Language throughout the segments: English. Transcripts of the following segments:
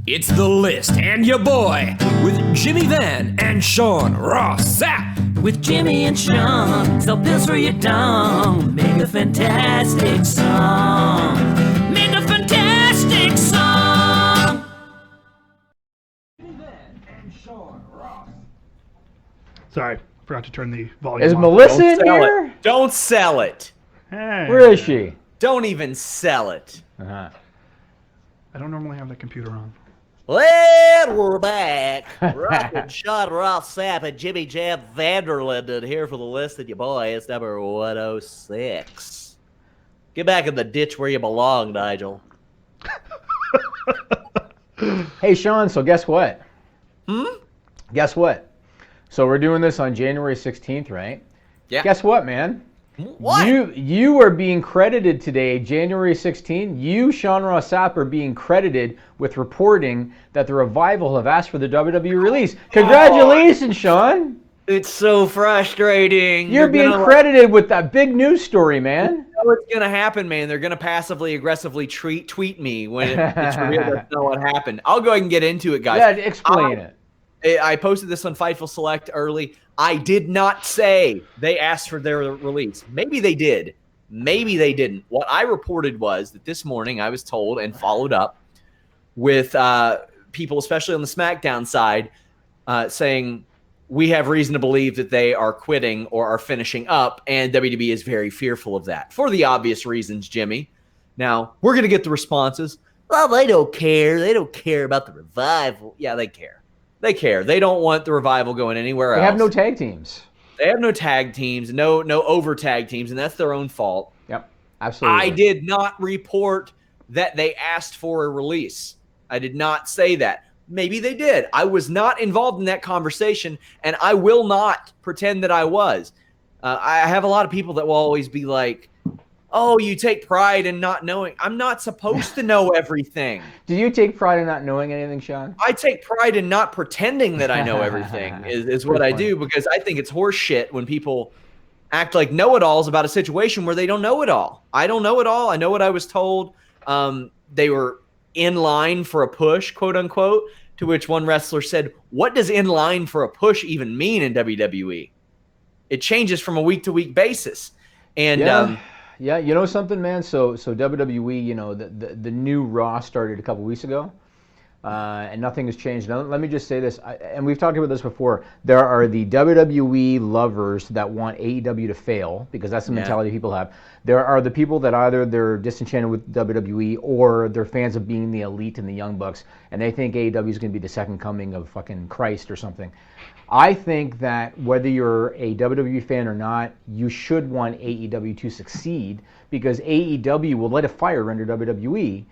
It's The List and your boy with Jimmy Van and Sean Ross Sapp. With Jimmy and Sean, sell pills for your dong. Make a fantastic song. Make a fantastic song. Jimmy Van and Sean Ross. Sorry, forgot to turn the volume Is off. Melissa in here? Don't sell it. Hey. Where is she? Don't even sell it. Uh-huh. I don't normally have that computer on. Well, we're back. Ross and Sean Ross Sapp and Jimmy Jam Vanderlinden here for the list of your boy. It's number 106. Get back in the ditch where you belong, Nigel. Hey, Sean, so guess what? Guess what? So we're doing this on January 16th, right? Yeah. Guess what, man? What? You are being credited today, January 16th. You, Sean Ross Sapp, are being credited with reporting that the Revival have asked for the WWE release. Congratulations, Sean. It's so frustrating. You're being credited with that big news story, man. You know what's going to happen, man? They're going to passively aggressively tweet me when it's revealed that's not what happened. I'll go ahead and get into it, guys. Yeah, explain it. I posted this on Fightful Select early. I did not say they asked for their release. Maybe they did. Maybe they didn't. What I reported was that this morning I was told and followed up with people, especially on the SmackDown side, saying we have reason to believe that they are quitting or are finishing up, and WWE is very fearful of that for the obvious reasons, Jimmy. Now, we're going to get the responses. Well, they don't care. They don't care about the Revival. Yeah, they care. They care. They don't want the Revival going anywhere else. They have no tag teams. They have no tag teams, no over tag teams, and that's their own fault. Yep, absolutely. I did not report that they asked for a release. I did not say that. Maybe they did. I was not involved in that conversation, and I will not pretend that I was. I have a lot of people that will always be like, oh, you take pride in not knowing. I'm not supposed to know everything. Do you take pride in not knowing anything, Sean? I take pride in not pretending that I know everything is what I do, because I think it's horse shit when people act like know-it-alls about a situation where they don't know it all. I don't know it all. I know what I was told. They were in line for a push, quote unquote, to which one wrestler said, what does in line for a push even mean in WWE? It changes from a week-to-week basis. And yeah, you know something, man? So WWE, you know, the new Raw started a couple weeks ago, and nothing has changed. Now, let me just say this, and we've talked about this before. There are the WWE lovers that want AEW to fail, because that's the mentality people have. There are the people that either they're disenchanted with WWE or they're fans of being the Elite and the Young Bucks, and they think AEW is going to be the second coming of fucking Christ or something. I think that whether you're a WWE fan or not, you should want AEW to succeed, because AEW will light a fire under WWE,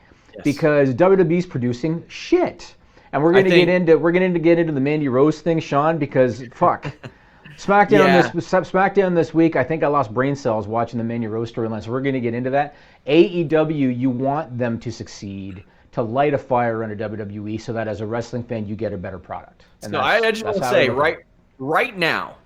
because WWE's producing shit. And we're going to get into the Mandy Rose thing, Sean, because fuck. SmackDown this week, I think I lost brain cells watching the Mandy Rose storyline, so we're going to get into that. AEW, you want them to succeed, to light a fire under WWE, so that as a wrestling fan, you get a better product. So I just want to say, right now,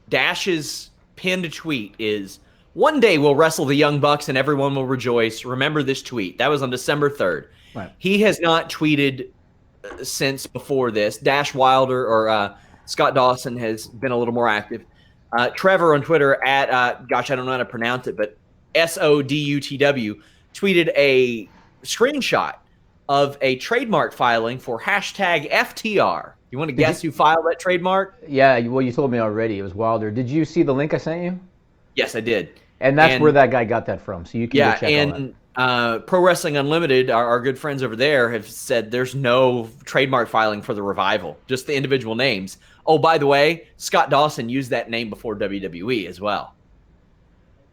Dash's pinned tweet is, one day we'll wrestle the Young Bucks and everyone will rejoice. Remember this tweet. That was on December 3rd. Right. He has not tweeted since before this. Dash Wilder or Scott Dawson has been a little more active. Trevor on Twitter at, gosh, I don't know how to pronounce it, but SODUTW, tweeted a screenshot of a trademark filing for hashtag FTR. You want to guess who filed that trademark? Yeah, well, you told me already. It was Wilder. Did you see the link I sent you? Yes, I did. And that's where that guy got that from, so you can go check all that. Pro Wrestling Unlimited, our good friends over there, have said there's no trademark filing for the Revival, just the individual names. Oh, by the way, Scott Dawson used that name before WWE as well.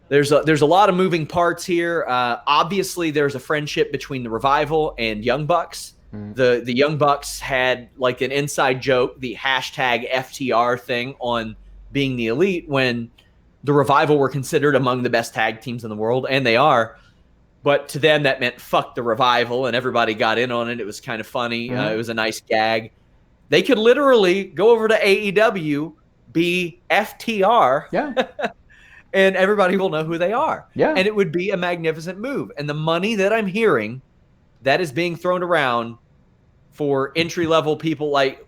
There's a lot of moving parts here. Obviously, there's a friendship between the Revival and Young Bucks. The Young Bucks had like an inside joke, the hashtag FTR thing on being the Elite, when the Revival were considered among the best tag teams in the world, and they are. But to them, that meant fuck the Revival, and everybody got in on it. It was kind of funny. It was a nice gag. They could literally go over to AEW, be FTR, and everybody will know who they are. Yeah. And it would be a magnificent move. And the money that I'm hearing that is being thrown around for entry-level people like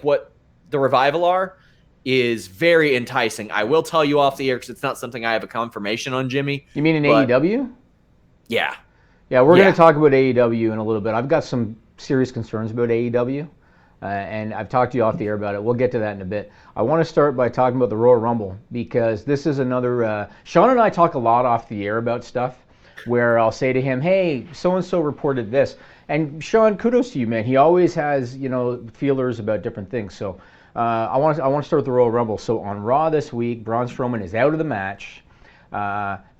what the Revival are is very enticing. I will tell you off the air because it's not something I have a confirmation on, Jimmy. You mean in but AEW? Yeah. Yeah, we're going to talk about AEW in a little bit. I've got some serious concerns about AEW, and I've talked to you off the air about it. We'll get to that in a bit. I want to start by talking about the Royal Rumble because this is another... Sean and I talk a lot off the air about stuff where I'll say to him, hey, so-and-so reported this. And Sean, kudos to you, man. He always has, feelers about different things. So I want to start with the Royal Rumble. So on Raw this week, Braun Strowman is out of the match.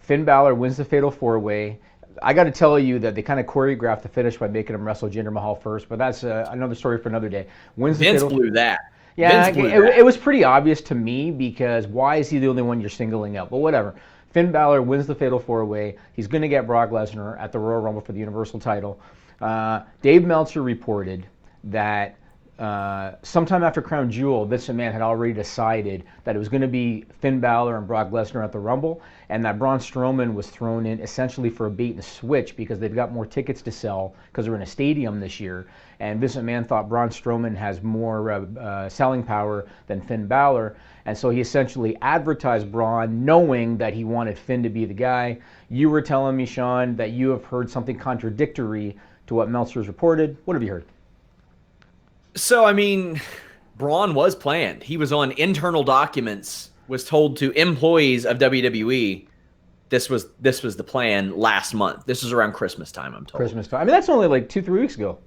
Finn Balor wins the Fatal 4-Way. I got to tell you that they kind of choreographed the finish by making him wrestle Jinder Mahal first, but that's another story for another day. Vince blew that. Yeah, it was pretty obvious to me because why is he the only one you're singling out? But whatever. Finn Balor wins the Fatal 4-Way. He's going to get Brock Lesnar at the Royal Rumble for the Universal title. Dave Meltzer reported that sometime after Crown Jewel, Vince McMahon had already decided that it was going to be Finn Balor and Brock Lesnar at the Rumble, and that Braun Strowman was thrown in essentially for a bait and switch because they've got more tickets to sell because they're in a stadium this year. And Vince McMahon thought Braun Strowman has more selling power than Finn Balor, and so he essentially advertised Braun knowing that he wanted Finn to be the guy. You were telling me, Sean, that you have heard something contradictory to what Meltzer's reported. What have you heard? So, I mean, Braun was planned. He was on internal documents, was told to employees of WWE this was the plan last month. This was around Christmas time, I'm told. Christmas time. I mean, that's only like 2-3 weeks ago.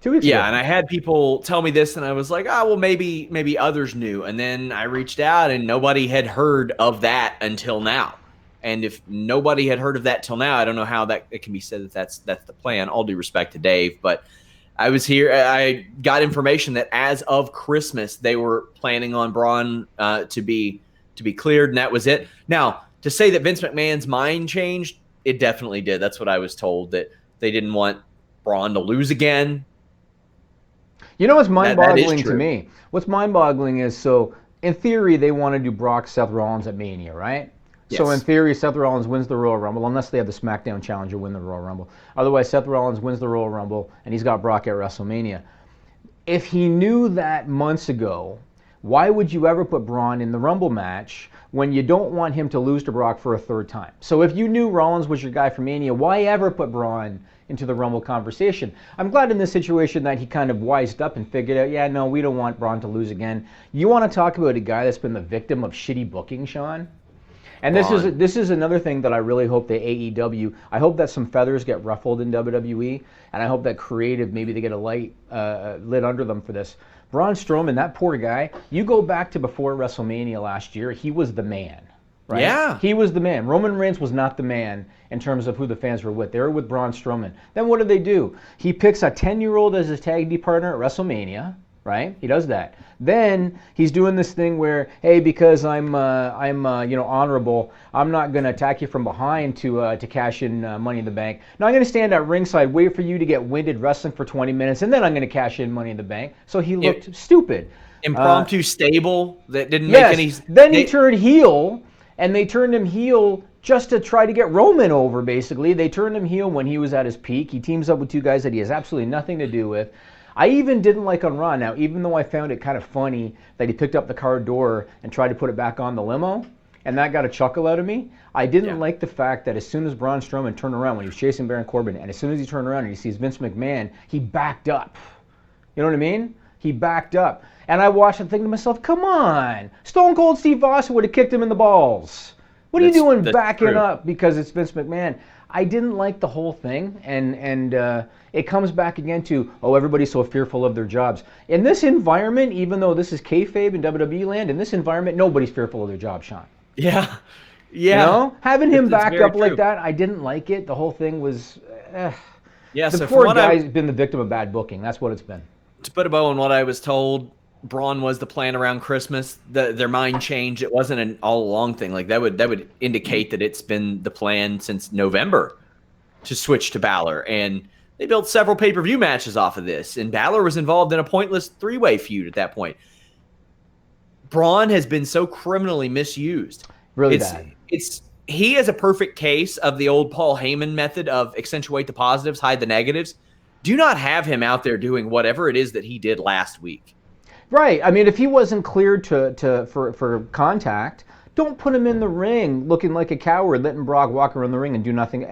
2 weeks ago. Yeah, and I had people tell me this, and I was like, oh, well, maybe others knew. And then I reached out, and nobody had heard of that until now. And if nobody had heard of that till now, I don't know how it can be said that that's the plan. All due respect to Dave, but I was here. I got information that as of Christmas, they were planning on Braun to be cleared, and that was it. Now, to say that Vince McMahon's mind changed, it definitely did. That's what I was told, that they didn't want Braun to lose again. You know what's mind-boggling to me? What's mind-boggling is, so in theory, they want to do Brock, Seth Rollins at Mania, right? Yes. So in theory, Seth Rollins wins the Royal Rumble, unless they have the SmackDown challenger win the Royal Rumble. Otherwise, Seth Rollins wins the Royal Rumble, and he's got Brock at WrestleMania. If he knew that months ago, why would you ever put Braun in the Rumble match when you don't want him to lose to Brock for a third time? So if you knew Rollins was your guy for Mania, why ever put Braun into the Rumble conversation? I'm glad in this situation that he kind of wised up and figured out, yeah, no, we don't want Braun to lose again. You want to talk about a guy that's been the victim of shitty booking, Sean? And this is another thing that I really hope the AEW, I hope that some feathers get ruffled in WWE, and I hope that creative, maybe they get a light lit under them for this. Braun Strowman, that poor guy, you go back to before WrestleMania last year, he was the man, right? Yeah. He was the man. Roman Reigns was not the man in terms of who the fans were with. They were with Braun Strowman. Then what do? He picks a 10-year-old as his tag team partner at WrestleMania, right? He does that. Then he's doing this thing where, hey, because I'm honorable, I'm not going to attack you from behind to cash in Money in the Bank. No, I'm going to stand at ringside, wait for you to get winded wrestling for 20 minutes, and then I'm going to cash in Money in the Bank. So he looked stupid. Impromptu stable that didn't make any. Then he turned heel, and they turned him heel just to try to get Roman over. Basically, they turned him heel when he was at his peak. He teams up with two guys that he has absolutely nothing to do with. I even didn't like on Raw. Now, even though I found it kind of funny that he picked up the car door and tried to put it back on the limo, and that got a chuckle out of me, I didn't like the fact that as soon as Braun Strowman turned around when he was chasing Baron Corbin, and as soon as he turned around and he sees Vince McMahon, he backed up. You know what I mean? He backed up. And I watched and thinking to myself, come on, Stone Cold Steve Austin would have kicked him in the balls. What are you doing backing up because it's Vince McMahon? I didn't like the whole thing, and it comes back again to, everybody's so fearful of their jobs. In this environment, even though this is kayfabe in WWE land, in this environment, nobody's fearful of their job, Sean. Yeah. You know? Having him back up like that, I didn't like it. The whole thing was, the poor guy's been the victim of bad booking. That's what it's been. To put a bow on what I was told, Braun was the plan around Christmas. Their mind changed. It wasn't an all-along thing. Like that would indicate that it's been the plan since November to switch to Balor. And they built several pay-per-view matches off of this. And Balor was involved in a pointless three-way feud at that point. Braun has been so criminally misused. Really bad. He is a perfect case of the old Paul Heyman method of accentuate the positives, hide the negatives. do not have him out there doing whatever it is that he did last week. Right. I mean, if he wasn't cleared for contact, don't put him in the ring looking like a coward, letting Brock walk around the ring and do nothing.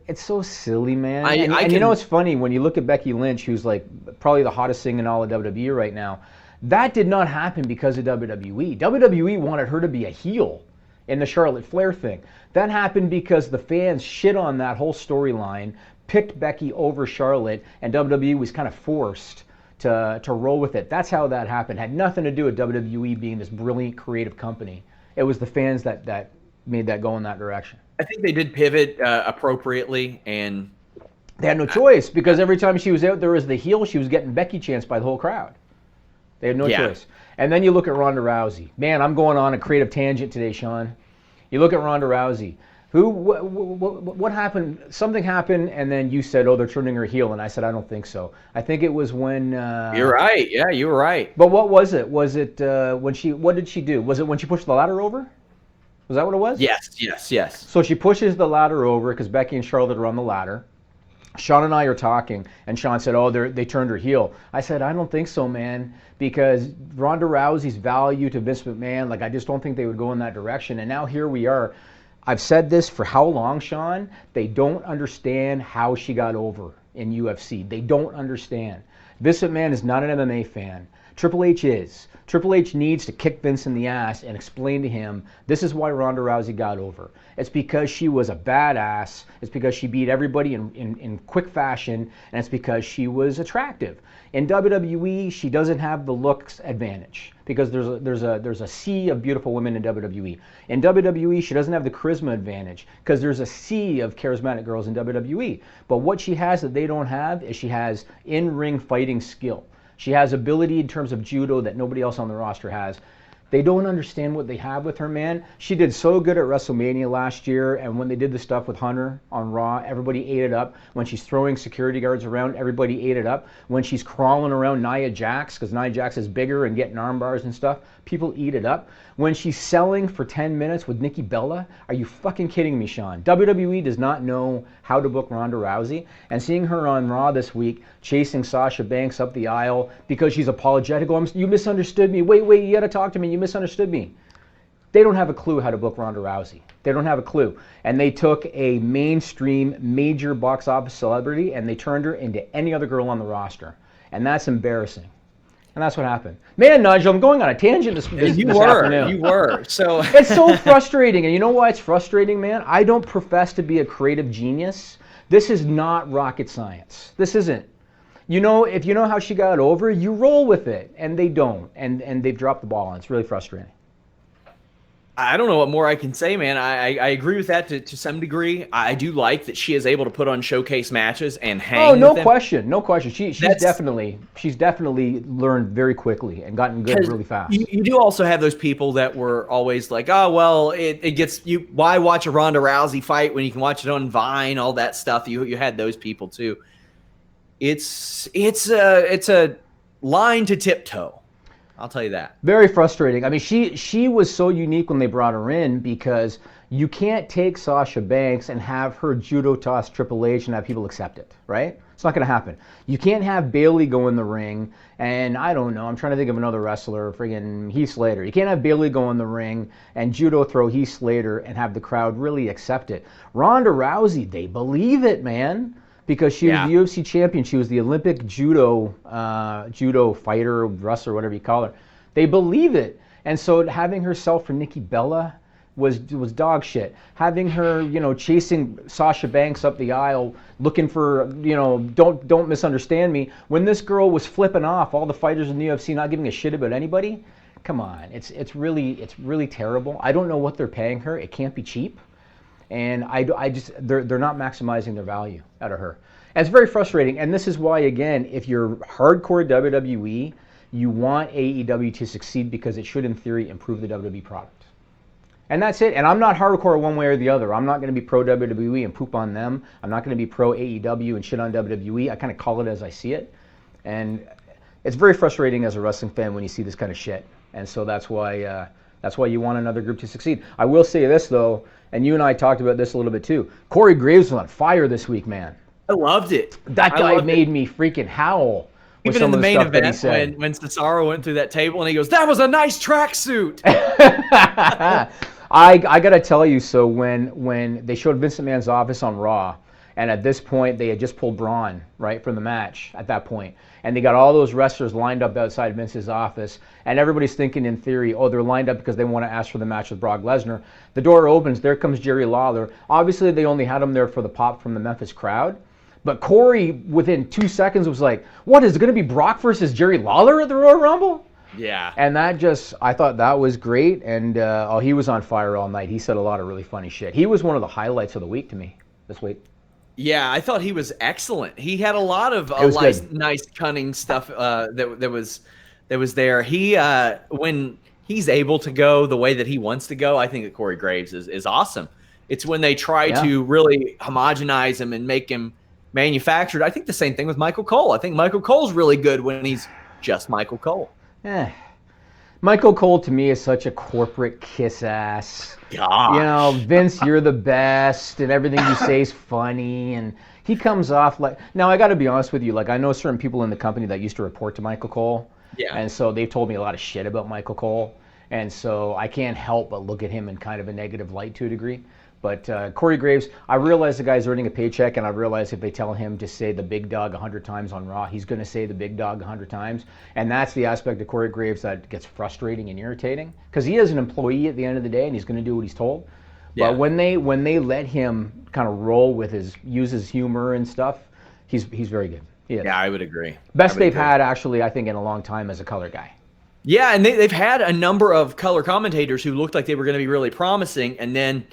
It's so silly, man. And you know what's funny? When you look at Becky Lynch, who's like probably the hottest thing in all of WWE right now, that did not happen because of WWE. WWE wanted her to be a heel in the Charlotte Flair thing. That happened because the fans shit on that whole storyline, picked Becky over Charlotte, and WWE was kind of forced to roll with it. That's how that happened. It had nothing to do with WWE being this brilliant creative company. It was the fans that made that go in that direction. I think they did pivot appropriately, and they had no choice because every time she was out there as the heel, she was getting Becky chants by the whole crowd. They had no choice. And then you look at Ronda Rousey. Man, I'm going on a creative tangent today, Sean. You look at Ronda Rousey. What happened? Something happened, and then you said, "Oh, they're turning her heel," and I said, "I don't think so." I think it was when. You're right. Yeah, you were right. But what was it? Was it when she? What did she do? Was it when she pushed the ladder over? Was that what it was? Yes. So she pushes the ladder over because Becky and Charlotte are on the ladder. Sean and I are talking, and Sean said, "Oh, they turned her heel." I said, "I don't think so, man, because Ronda Rousey's value to Vince McMahon, like I just don't think they would go in that direction." And now here we are. I've said this for how long, Sean? They don't understand how she got over in UFC. They don't understand. Vince McMahon is not an MMA fan. Triple H is. Triple H needs to kick Vince in the ass and explain to him, this is why Ronda Rousey got over. It's because she was a badass. It's because she beat everybody in quick fashion, and it's because she was attractive. In WWE, she doesn't have the looks advantage because there's a sea of beautiful women in WWE. In WWE, she doesn't have the charisma advantage because there's a sea of charismatic girls in WWE. But what she has that they don't have is she has in-ring fighting skill. She has ability in terms of judo that nobody else on the roster has. They don't understand what they have with her, man. She did so good at WrestleMania last year, and when they did the stuff with Hunter on Raw, everybody ate it up. When she's throwing security guards around, everybody ate it up. When she's crawling around Nia Jax, because Nia Jax is bigger and getting arm bars and stuff, people eat it up. When she's selling for 10 minutes with Nikki Bella, are you fucking kidding me, Sean? WWE does not know how to book Ronda Rousey, and seeing her on Raw this week, chasing Sasha Banks up the aisle because she's apologetic. Oh, you misunderstood me. Wait, you gotta talk to me. You misunderstood me. They don't have a clue how to book Ronda Rousey. They don't have a clue. And they took a mainstream, major box office celebrity and they turned her into any other girl on the roster. And that's embarrassing. And that's what happened. Man, Nigel, I'm going on a tangent this afternoon. You were. So it's so frustrating. And you know why it's frustrating, man? I don't profess to be a creative genius. This is not rocket science. This isn't. You know, if you know how she got over, you roll with it. And they don't. And they've dropped the ball. And it's really frustrating. I don't know what more I can say, man. I agree with that to some degree. I do like that she is able to put on showcase matches and hang. Oh, no with them. question, no question. She's definitely learned very quickly and gotten good really fast. You do also have those people that were always like, oh well, it gets you. Why watch a Ronda Rousey fight when you can watch it on Vine? All that stuff. You had those people too. It's a line to tiptoe. I'll tell you that. Very frustrating. I mean, she was so unique when they brought her in because you can't take Sasha Banks and have her judo toss Triple H and have people accept it, right? It's not going to happen. You can't have Bayley go in the ring and, I don't know, I'm trying to think of another wrestler, friggin' Heath Slater. You can't have Bayley go in the ring and judo throw Heath Slater and have the crowd really accept it. Ronda Rousey, they believe it, man. Because she was the UFC champion. She was the Olympic judo fighter, wrestler, whatever you call her. They believe it. And so having her sell for Nikki Bella was dog shit. Having her, chasing Sasha Banks up the aisle, looking for, don't misunderstand me. When this girl was flipping off all the fighters in the UFC, not giving a shit about anybody, come on. It's really terrible. I don't know what they're paying her. It can't be cheap. And they're not maximizing their value out of her. And it's very frustrating. And this is why, again, if you're hardcore WWE, you want AEW to succeed because it should, in theory, improve the WWE product. And that's it. And I'm not hardcore one way or the other. I'm not going to be pro WWE and poop on them. I'm not going to be pro AEW and shit on WWE. I kind of call it as I see it. And it's very frustrating as a wrestling fan when you see this kind of shit. And so that's why you want another group to succeed. I will say this, though, and you and I talked about this a little bit too. Corey Graves was on fire this week, man. I loved it. That guy made me freaking howl. Even in the main event, when Cesaro went through that table and he goes, "That was a nice tracksuit." I got to tell you, so when they showed Vince McMahon's office on Raw, and at this point they had just pulled Braun, right, from the match at that point, and they got all those wrestlers lined up outside Vince's office, and everybody's thinking in theory, oh, they're lined up because they want to ask for the match with Brock Lesnar. The door opens, there comes Jerry Lawler. Obviously they only had him there for the pop from the Memphis crowd. But Corey, within 2 seconds, was like, what, is it going to be Brock versus Jerry Lawler at the Royal Rumble? Yeah. And that I thought that was great. And he was on fire all night. He said a lot of really funny shit. He was one of the highlights of the week to me this week. Yeah, I thought he was excellent. He had a lot of nice cunning stuff that was there. He when he's able to go the way that he wants to go, I think that Corey Graves is awesome. It's when they try to really homogenize him and make him manufactured. I think the same thing with Michael Cole. I think Michael Cole's really good when he's just Michael Cole. Michael Cole to me is such a corporate kiss ass. God. You know, Vince, you're the best, and everything you say is funny, and he comes off like. Now I got to be honest with you. Like, I know certain people in the company that used to report to Michael Cole. Yeah. And so they've told me a lot of shit about Michael Cole, and so I can't help but look at him in kind of a negative light to a degree. But Corey Graves, I realize the guy's earning a paycheck, and I realize if they tell him to say the big dog 100 times on Raw, he's going to say the big dog 100 times. And that's the aspect of Corey Graves that gets frustrating and irritating, because he is an employee at the end of the day, and he's going to do what he's told. Yeah. But when they let him kind of roll with use his humor and stuff, he's very good. Yeah, I would agree. Best they've had, actually, I think, in a long time as a color guy. Yeah, and they've had a number of color commentators who looked like they were going to be really promising, and then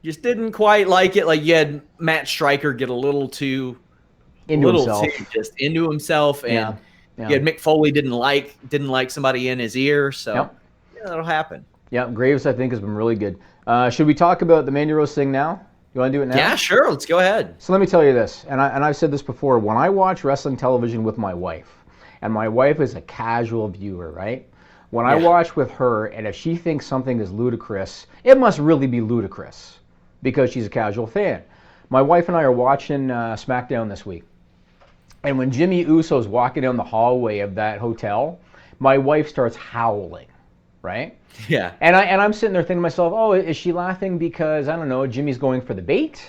just didn't quite like it. Like, you had Matt Stryker get a little too into himself, and you had Mick Foley didn't like somebody in his ear. So that'll happen. Yeah, Graves I think has been really good. Should we talk about the Mandy Rose thing now? You want to do it now? Yeah, sure. Let's go ahead. So let me tell you this, and I've said this before. When I watch wrestling television with my wife, and my wife is a casual viewer, right? When I watch with her, and if she thinks something is ludicrous, it must really be ludicrous, because she's a casual fan. My wife and I are watching SmackDown this week. And when Jimmy Uso's walking down the hallway of that hotel, my wife starts howling, right? Yeah. And I'm sitting there thinking to myself, oh, is she laughing because, I don't know, Jimmy's going for the bait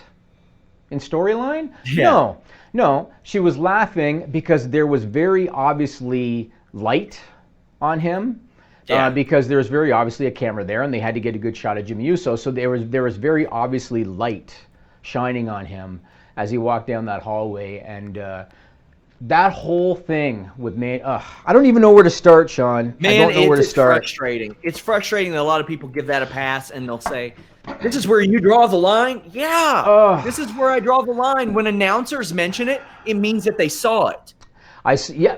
in storyline? Yeah. No. She was laughing because there was very obviously light on him. Because there was very obviously a camera there, and they had to get a good shot of Jimmy Uso. So there was very obviously light shining on him as he walked down that hallway, and that whole thing with me, I don't even know where to start, Sean. I don't know where to start. Frustrating. It's frustrating that a lot of people give that a pass, and they'll say, "This is where you draw the line." Yeah, this is where I draw the line. When announcers mention it, it means that they saw it.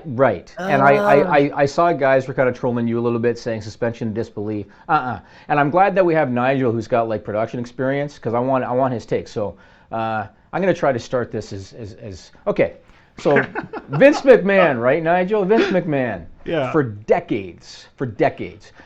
Right. And I saw guys were kind of trolling you a little bit, saying suspension of disbelief. And I'm glad that we have Nigel, who's got like production experience, because I want his take. So I'm going to try to start this as okay. So Vince McMahon, right, Nigel? Vince McMahon. Yeah. For decades,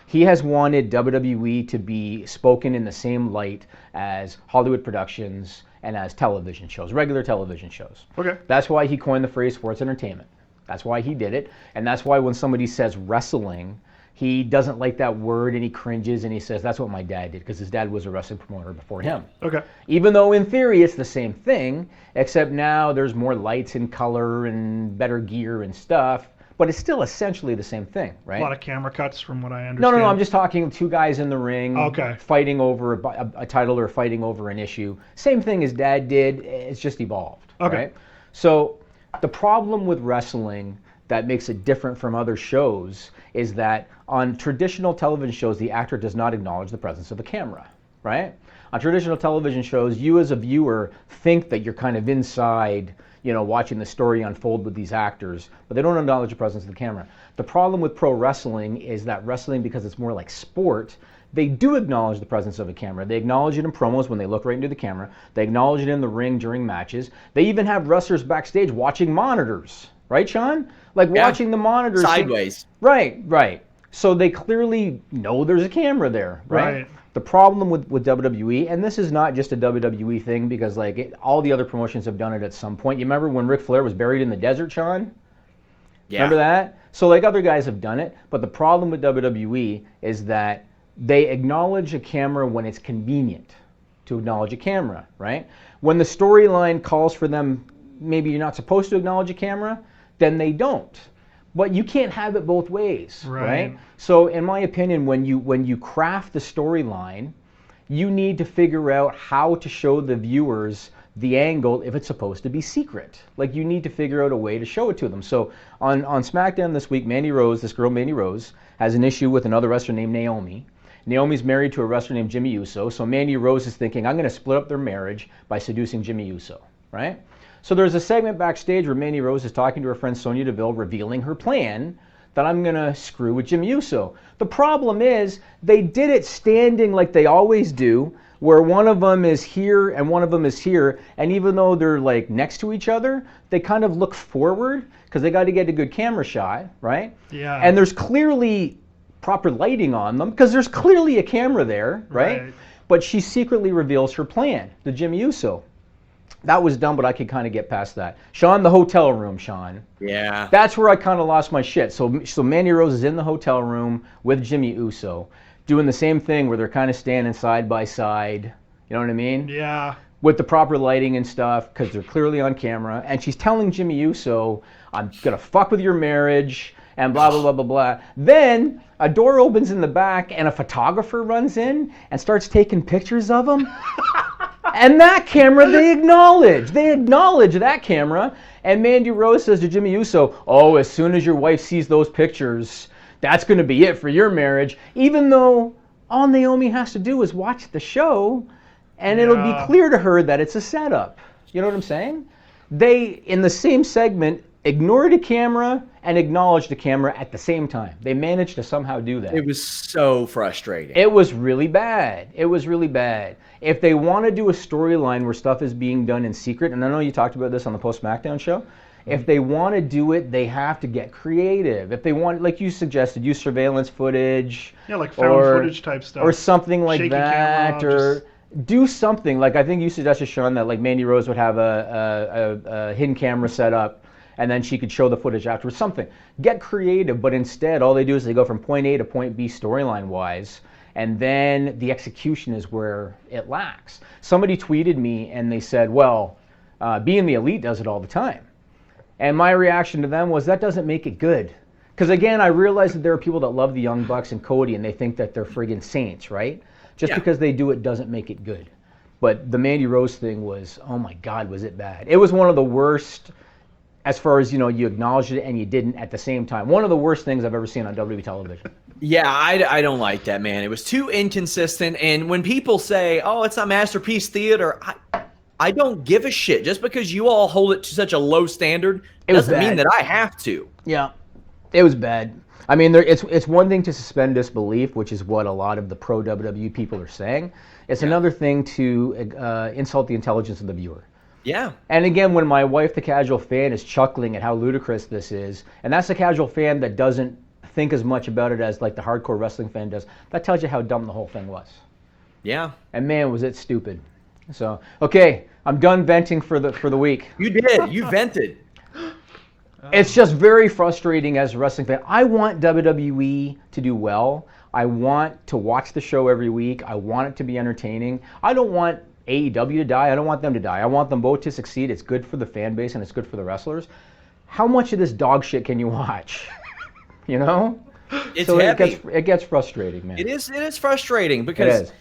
he has wanted WWE to be spoken in the same light as Hollywood productions and as television shows, regular television shows. Okay. That's why he coined the phrase sports entertainment. That's why he did it. And that's why when somebody says wrestling, he doesn't like that word and he cringes and he says, that's what my dad did, because his dad was a wrestling promoter before him. Okay. Even though in theory it's the same thing, except now there's more lights and color and better gear and stuff, but it's still essentially the same thing, right? A lot of camera cuts from what I understand. No, I'm just talking two guys in the ring, fighting over a title or fighting over an issue. Same thing as dad did, it's just evolved, right? So the problem with wrestling that makes it different from other shows is that on traditional television shows, the actor does not acknowledge the presence of a camera, right? On traditional television shows, you as a viewer think that you're kind of inside, watching the story unfold with these actors, but they don't acknowledge the presence of the camera. The problem with pro wrestling is that wrestling, because it's more like sport, they do acknowledge the presence of a camera. They acknowledge it in promos when they look right into the camera. They acknowledge it in the ring during matches. They even have wrestlers backstage watching monitors. Right, Sean? Like watching the monitors. Sideways. Right. So they clearly know there's a camera there, right? The problem with WWE, and this is not just a WWE thing because like all the other promotions have done it at some point. You remember when Ric Flair was buried in the desert, Sean? Yeah. Remember that? So like other guys have done it, but the problem with WWE is that they acknowledge a camera when it's convenient to acknowledge a camera, right? When the storyline calls for them, maybe you're not supposed to acknowledge a camera, then they don't. But you can't have it both ways, right? So in my opinion, when you craft the storyline, you need to figure out how to show the viewers the angle if it's supposed to be secret. Like you need to figure out a way to show it to them. So on SmackDown this week, this girl Mandy Rose, has an issue with another wrestler named Naomi. Naomi's married to a wrestler named Jimmy Uso, so Mandy Rose is thinking, I'm going to split up their marriage by seducing Jimmy Uso, right? So there's a segment backstage where Mandy Rose is talking to her friend Sonya Deville, revealing her plan that I'm going to screw with Jimmy Uso. The problem is they did it standing like they always do, where one of them is here and one of them is here, and even though they're like next to each other, they kind of look forward because they got to get a good camera shot, right? Yeah. And there's clearly proper lighting on them because there's clearly a camera there, right? But she secretly reveals her plan to Jimmy Uso. That was dumb, but I could kind of get past that. Sean, the hotel room, Sean. Yeah. That's where I kind of lost my shit. So Mandy Rose is in the hotel room with Jimmy Uso, doing the same thing where they're kind of standing side by side. You know what I mean? Yeah. With the proper lighting and stuff, because they're clearly on camera. And she's telling Jimmy Uso, I'm going to fuck with your marriage, and blah, blah, blah, blah, blah. Then a door opens in the back, and a photographer runs in and starts taking pictures of him. And that camera, they acknowledge that camera. And Mandy Rose says to Jimmy Uso, oh, as soon as your wife sees those pictures, that's going to be it for your marriage. Even though all Naomi has to do is watch the show, and it'll be clear to her that it's a setup. You know what I'm saying? They, in the same segment, ignored a camera and acknowledged the camera at the same time. They managed to somehow do that. It was so frustrating. It was really bad. It was really bad. If they want to do a storyline where stuff is being done in secret, and I know you talked about this on the post-SmackDown show, if they want to do it, they have to get creative. If they want, like you suggested, use surveillance footage. Yeah, like found footage type stuff. Or something like Shaky that. camera, Or do something. Like I think you suggested, Sean, that like Mandy Rose would have a hidden camera set up, and then she could show the footage afterwards. Something. Get creative, but instead all they do is they go from point A to point B storyline-wise, and then the execution is where it lacks. Somebody tweeted me and they said, well, Being the Elite does it all the time. And my reaction to them was, that doesn't make it good. Because again, I realize that there are people that love the Young Bucks and Cody and they think that they're friggin' saints, right? Just because they do it doesn't make it good. But the Mandy Rose thing was, oh my God, was it bad. It was one of the worst, as far as, you know, you acknowledged it and you didn't at the same time. One of the worst things I've ever seen on WWE television. Yeah, I don't like that, man. It was too inconsistent. And when people say, oh, it's not Masterpiece Theater, I don't give a shit. Just because you all hold it to such a low standard doesn't mean that I have to. Yeah, it was bad. I mean, it's one thing to suspend disbelief, which is what a lot of the pro WWE people are saying. It's another thing to insult the intelligence of the viewer. Yeah. And again, when my wife, the casual fan, is chuckling at how ludicrous this is, and that's the casual fan that doesn't think as much about it as like the hardcore wrestling fan does, that tells you how dumb the whole thing was. Yeah. And man, was it stupid. So, okay, I'm done venting for the week. You did. You vented. It's just very frustrating as a wrestling fan. I want WWE to do well. I want to watch the show every week. I want it to be entertaining. I don't want AEW to die. I don't want them to die. I want them both to succeed. It's good for the fan base and it's good for the wrestlers. How much of this dog shit can you watch? You know? It's so heavy. It gets frustrating, man. It is frustrating because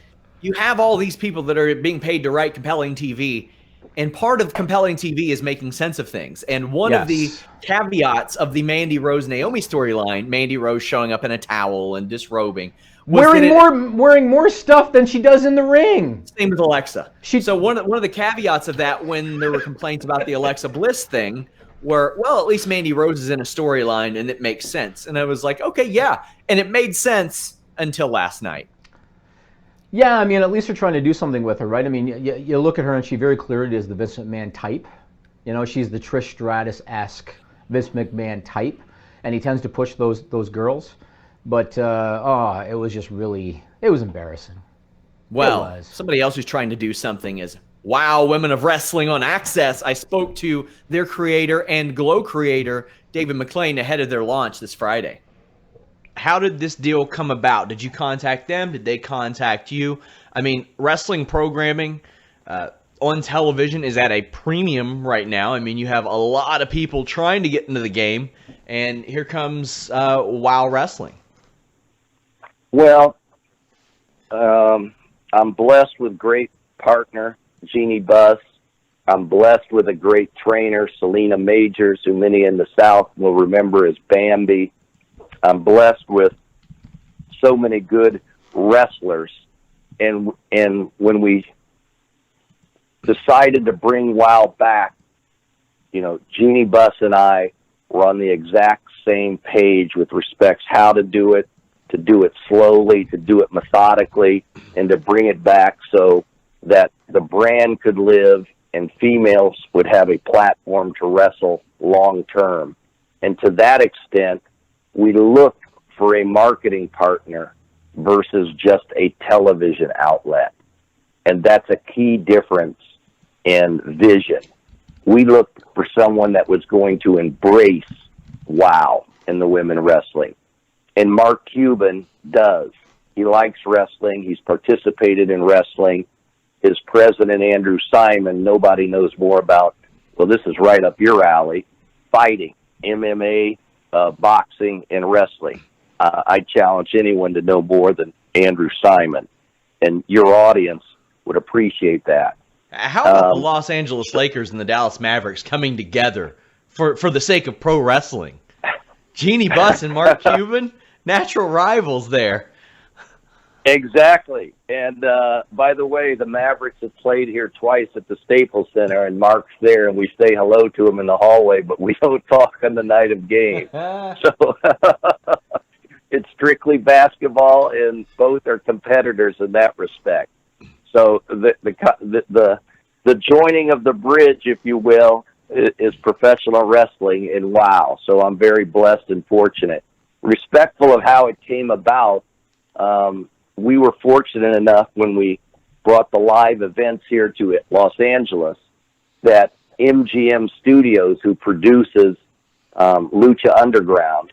you have all these people that are being paid to write compelling TV, and part of compelling TV is making sense of things. And one of the caveats of the Mandy Rose Naomi storyline, Mandy Rose showing up in a towel and disrobing, wearing more stuff than she does in the ring. Same with Alexa. So one of the caveats of that, when there were complaints about the Alexa Bliss thing, were, well, at least Mandy Rose is in a storyline and it makes sense. And I was like, okay, yeah. And it made sense until last night. Yeah, I mean, at least they're trying to do something with her, right? I mean, you look at her and she very clearly is the Vince McMahon type. You know, she's the Trish Stratus-esque Vince McMahon type, and he tends to push those girls. But, it was just really, it was embarrassing. Well, somebody else who's trying to do something is Wow Women of Wrestling on AXS. I spoke to their creator and Glow creator, David McClane, ahead of their launch this Friday. How did this deal come about? Did you contact them? Did they contact you? I mean, wrestling programming on television is at a premium right now. I mean, you have a lot of people trying to get into the game, and here comes WOW Wrestling. Well, I'm blessed with great partner, Jeannie Buss. I'm blessed with a great trainer, Selena Majors, who many in the South will remember as Bambi. I'm blessed with so many good wrestlers. And when we decided to bring WOW back, Jeannie Buss and I were on the exact same page with respects how to do it slowly, to do it methodically, and to bring it back so that the brand could live and females would have a platform to wrestle long term. And to that extent, we look for a marketing partner versus just a television outlet. And that's a key difference in vision. We looked for someone that was going to embrace WOW in the women wrestling. And Mark Cuban does. He likes wrestling. He's participated in wrestling. His president, Andrew Simon, nobody knows more about, well, this is right up your alley, fighting, MMA, boxing, and wrestling. I challenge anyone to know more than Andrew Simon, and your audience would appreciate that. How about the Los Angeles Lakers and the Dallas Mavericks coming together for the sake of pro wrestling? Jeannie Buss and Mark Cuban, natural rivals there. Exactly. And by the way, the Mavericks have played here twice at the Staples Center, and Mark's there, and we say hello to him in the hallway, but we don't talk on the night of game. So it's strictly basketball, and both are competitors in that respect. So the joining of the bridge, if you will, is professional wrestling in WOW. So I'm very blessed and fortunate. Respectful of how it came about, we were fortunate enough when we brought the live events here to Los Angeles that MGM Studios, who produces Lucha Underground,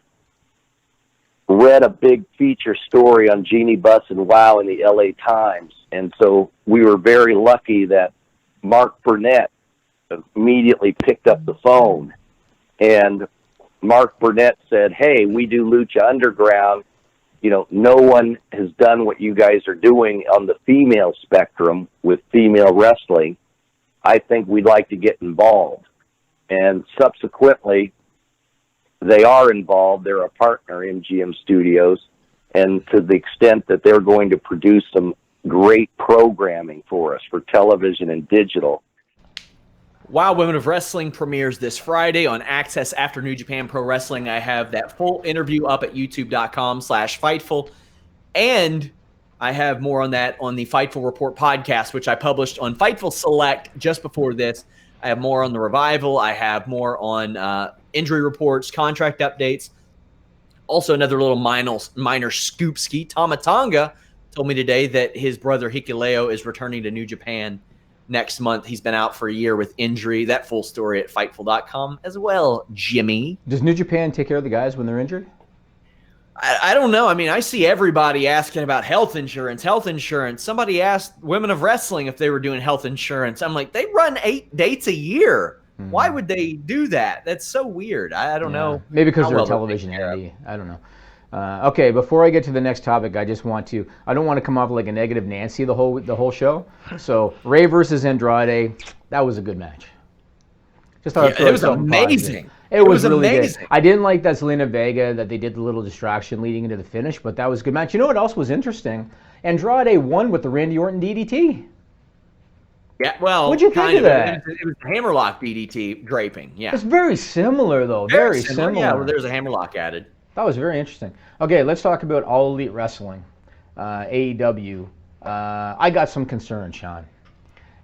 read a big feature story on Jeannie Buss and WOW in the LA Times. And so we were very lucky that Mark Burnett immediately picked up the phone, and Mark Burnett said, hey, we do Lucha Underground. No one has done what you guys are doing on the female spectrum with female wrestling. I think we'd like to get involved. And subsequently, they are involved. They're a partner, MGM Studios, and to the extent that they're going to produce some great programming for us for television and digital. WOW Women of Wrestling premieres this Friday on AXS after New Japan Pro Wrestling. I have that full interview up at youtube.com/Fightful. And I have more on that on the Fightful Report podcast, which I published on Fightful Select just before this. I have more on the Revival. I have more on injury reports, contract updates. Also, another little minor scoop ski. Tama Tonga told me today that his brother Hikuleo is returning to New Japan next month. He's been out for a year with injury. That full story at Fightful.com as well, Jimmy. Does New Japan take care of the guys when they're injured? I don't know. I mean, I see everybody asking about health insurance. Somebody asked Women of Wrestling if they were doing health insurance. I'm like, they run 8 dates a year. Mm-hmm. Why would they do that? That's so weird. I don't know. Maybe because they're a television entity. I don't know. Okay, before I get to the next topic, I don't want to come off like a negative Nancy the whole show. So Ray versus Andrade, that was a good match. Just thought it was amazing. It was really amazing. Good. I didn't like that Zelina Vega, that they did the little distraction leading into the finish, but that was a good match. You know what else was interesting? Andrade won with the Randy Orton DDT. Yeah, well, what'd you think of that? It was a hammerlock DDT draping. Yeah, it's very similar though. Very similar. Yeah, well, there's a hammerlock added. That was very interesting. Okay, let's talk about All Elite Wrestling, AEW. I got some concerns, Sean.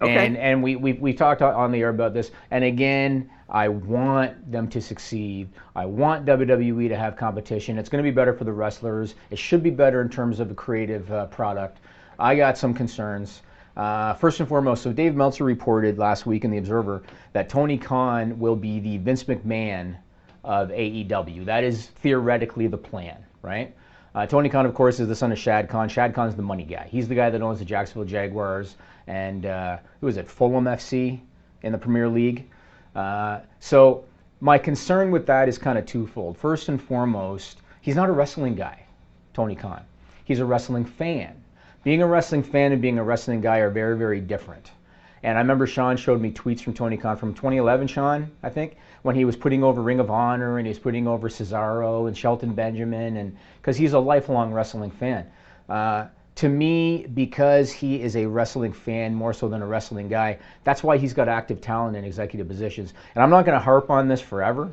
Okay. And we talked on the air about this. And again, I want them to succeed. I want WWE to have competition. It's going to be better for the wrestlers. It should be better in terms of a creative product. I got some concerns. First and foremost, so Dave Meltzer reported last week in The Observer that Tony Khan will be the Vince McMahon of AEW. That is theoretically the plan, right? Tony Khan, of course, is the son of Shad Khan. Shad Khan's the money guy. He's the guy that owns the Jacksonville Jaguars and, who is it, Fulham FC in the Premier League. So my concern with that is kind of twofold. First and foremost, he's not a wrestling guy, Tony Khan. He's a wrestling fan. Being a wrestling fan and being a wrestling guy are very, very different. And I remember Sean showed me tweets from Tony Khan from 2011, Sean, I think, when he was putting over Ring of Honor and he was putting over Cesaro and Shelton Benjamin, and because he's a lifelong wrestling fan. To me, because he is a wrestling fan more so than a wrestling guy, that's why he's got active talent in executive positions. And I'm not going to harp on this forever,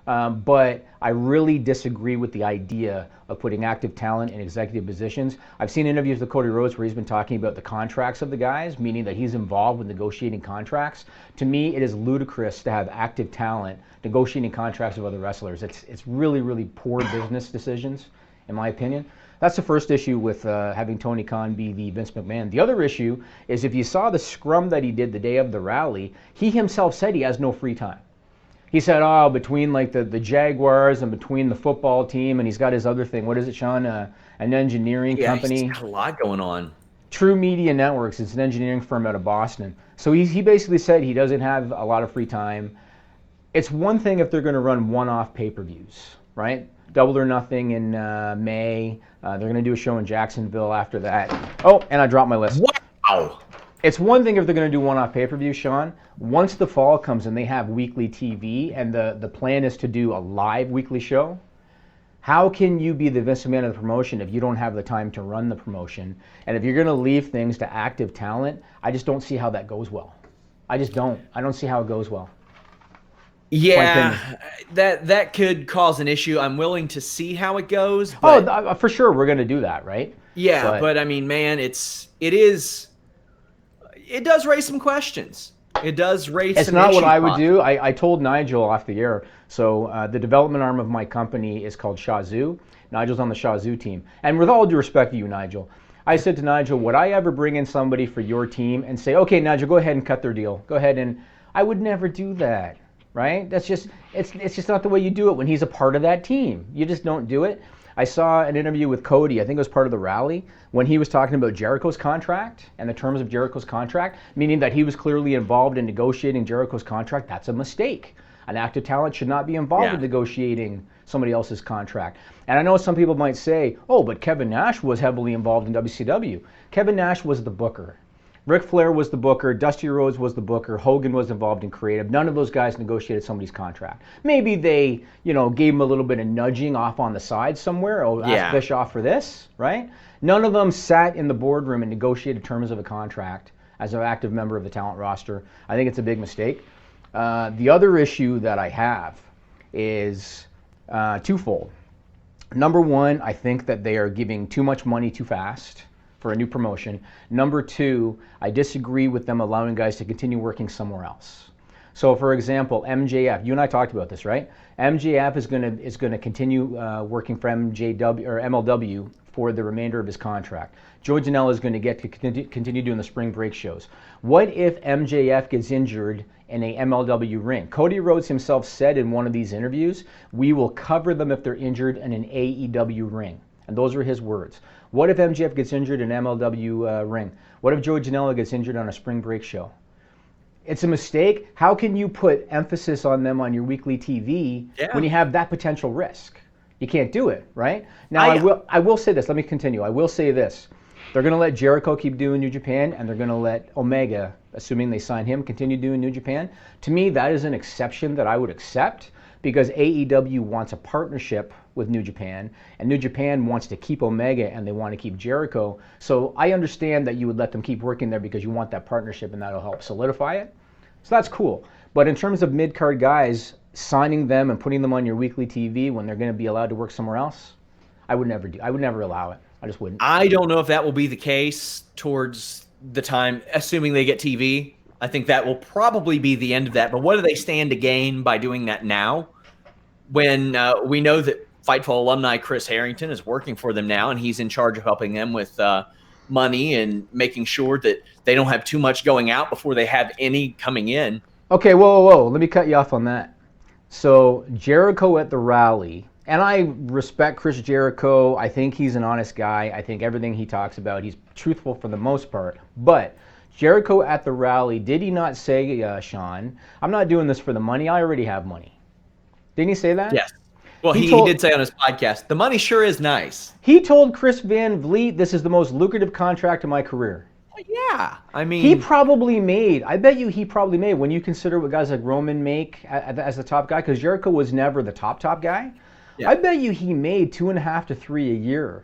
but I really disagree with the idea of putting active talent in executive positions. I've seen interviews with Cody Rhodes where he's been talking about the contracts of the guys, meaning that he's involved with negotiating contracts. To me, it is ludicrous to have active talent negotiating contracts with other wrestlers. It's really, really poor business decisions, in my opinion. That's the first issue with having Tony Khan be the Vince McMahon. The other issue is if you saw the scrum that he did the day of the rally, he himself said he has no free time. He said, between like the Jaguars and between the football team, and he's got his other thing. What is it, Sean? An engineering company. He's got a lot going on. True Media Networks. It's an engineering firm out of Boston. So he basically said he doesn't have a lot of free time. It's one thing if they're going to run one-off pay-per-views, right? Double or Nothing in May. They're going to do a show in Jacksonville after that. Oh, and I dropped my list. Wow. It's one thing if they're going to do one-off pay-per-view, Sean. Once the fall comes and they have weekly TV and the plan is to do a live weekly show, how can you be the Vince McMahon of the promotion if you don't have the time to run the promotion? And if you're going to leave things to active talent, I just don't see how that goes well. I just don't. I don't see how it goes well. Yeah, that could cause an issue. I'm willing to see how it goes. But for sure, we're going to do that, right? Yeah, but I mean, man, it does raise some questions. It does raise. It's not what I would do. I told Nigel off the air. So the development arm of my company is called Shazoo. Nigel's on the Shazoo team, and with all due respect to you, Nigel, I said to Nigel, would I ever bring in somebody for your team and say, okay, Nigel, go ahead and cut their deal. Go ahead, and I would never do that. Right? That's just it's just not the way you do it when he's a part of that team. You just don't do it. I saw an interview with Cody, I think it was part of the rally, when he was talking about Jericho's contract and the terms of Jericho's contract, meaning that he was clearly involved in negotiating Jericho's contract. That's a mistake. An active talent should not be involved in negotiating somebody else's contract. And I know some people might say, oh, but Kevin Nash was heavily involved in WCW. Kevin Nash was the booker. Ric Flair was the booker, Dusty Rhodes was the booker, Hogan was involved in creative. None of those guys negotiated somebody's contract. Maybe they, gave him a little bit of nudging off on the side somewhere. Oh, ask Bischoff for this, right? None of them sat in the boardroom and negotiated terms of a contract as an active member of the talent roster. I think it's a big mistake. The other issue that I have is twofold. Number one, I think that they are giving too much money too fast for a new promotion. Number two, I disagree with them allowing guys to continue working somewhere else. So for example, MJF, you and I talked about this, right? MJF is going to continue working for MJW or MLW for the remainder of his contract. Joe Janela is going to get to continue doing the spring break shows. What if MJF gets injured in a MLW ring? Cody Rhodes himself said in one of these interviews, we will cover them if they're injured in an AEW ring. And those are his words. What if MJF gets injured in an MLW ring? What if Joe Janela gets injured on a spring break show? It's a mistake. How can you put emphasis on them on your weekly TV when you have that potential risk? You can't do it, right? Now, I will say this. Let me continue. I will say this. They're going to let Jericho keep doing New Japan, and they're going to let Omega, assuming they sign him, continue doing New Japan. To me, that is an exception that I would accept because AEW wants a partnership with New Japan, and New Japan wants to keep Omega and they want to keep Jericho. So I understand that you would let them keep working there because you want that partnership and that'll help solidify it. So that's cool. But in terms of mid-card guys, signing them and putting them on your weekly TV when they're going to be allowed to work somewhere else, I would never allow it. I just wouldn't. I don't know if that will be the case towards the time, assuming they get TV. I think that will probably be the end of that. But what do they stand to gain by doing that now when we know that Fightful alumni Chris Harrington is working for them now, and he's in charge of helping them with money and making sure that they don't have too much going out before they have any coming in. Okay, whoa. Let me cut you off on that. So Jericho at the rally, and I respect Chris Jericho. I think he's an honest guy. I think everything he talks about, he's truthful for the most part. But Jericho at the rally, did he not say, Sean, I'm not doing this for the money. I already have money. Didn't he say that? Yes. Well, he did say on his podcast, the money sure is nice. He told Chris Van Vliet, this is the most lucrative contract of my career. Yeah, I mean, he probably made, when you consider what guys like Roman make as the top guy, because Jericho was never the top guy. Yeah. I bet you he made 2.5 to 3 a year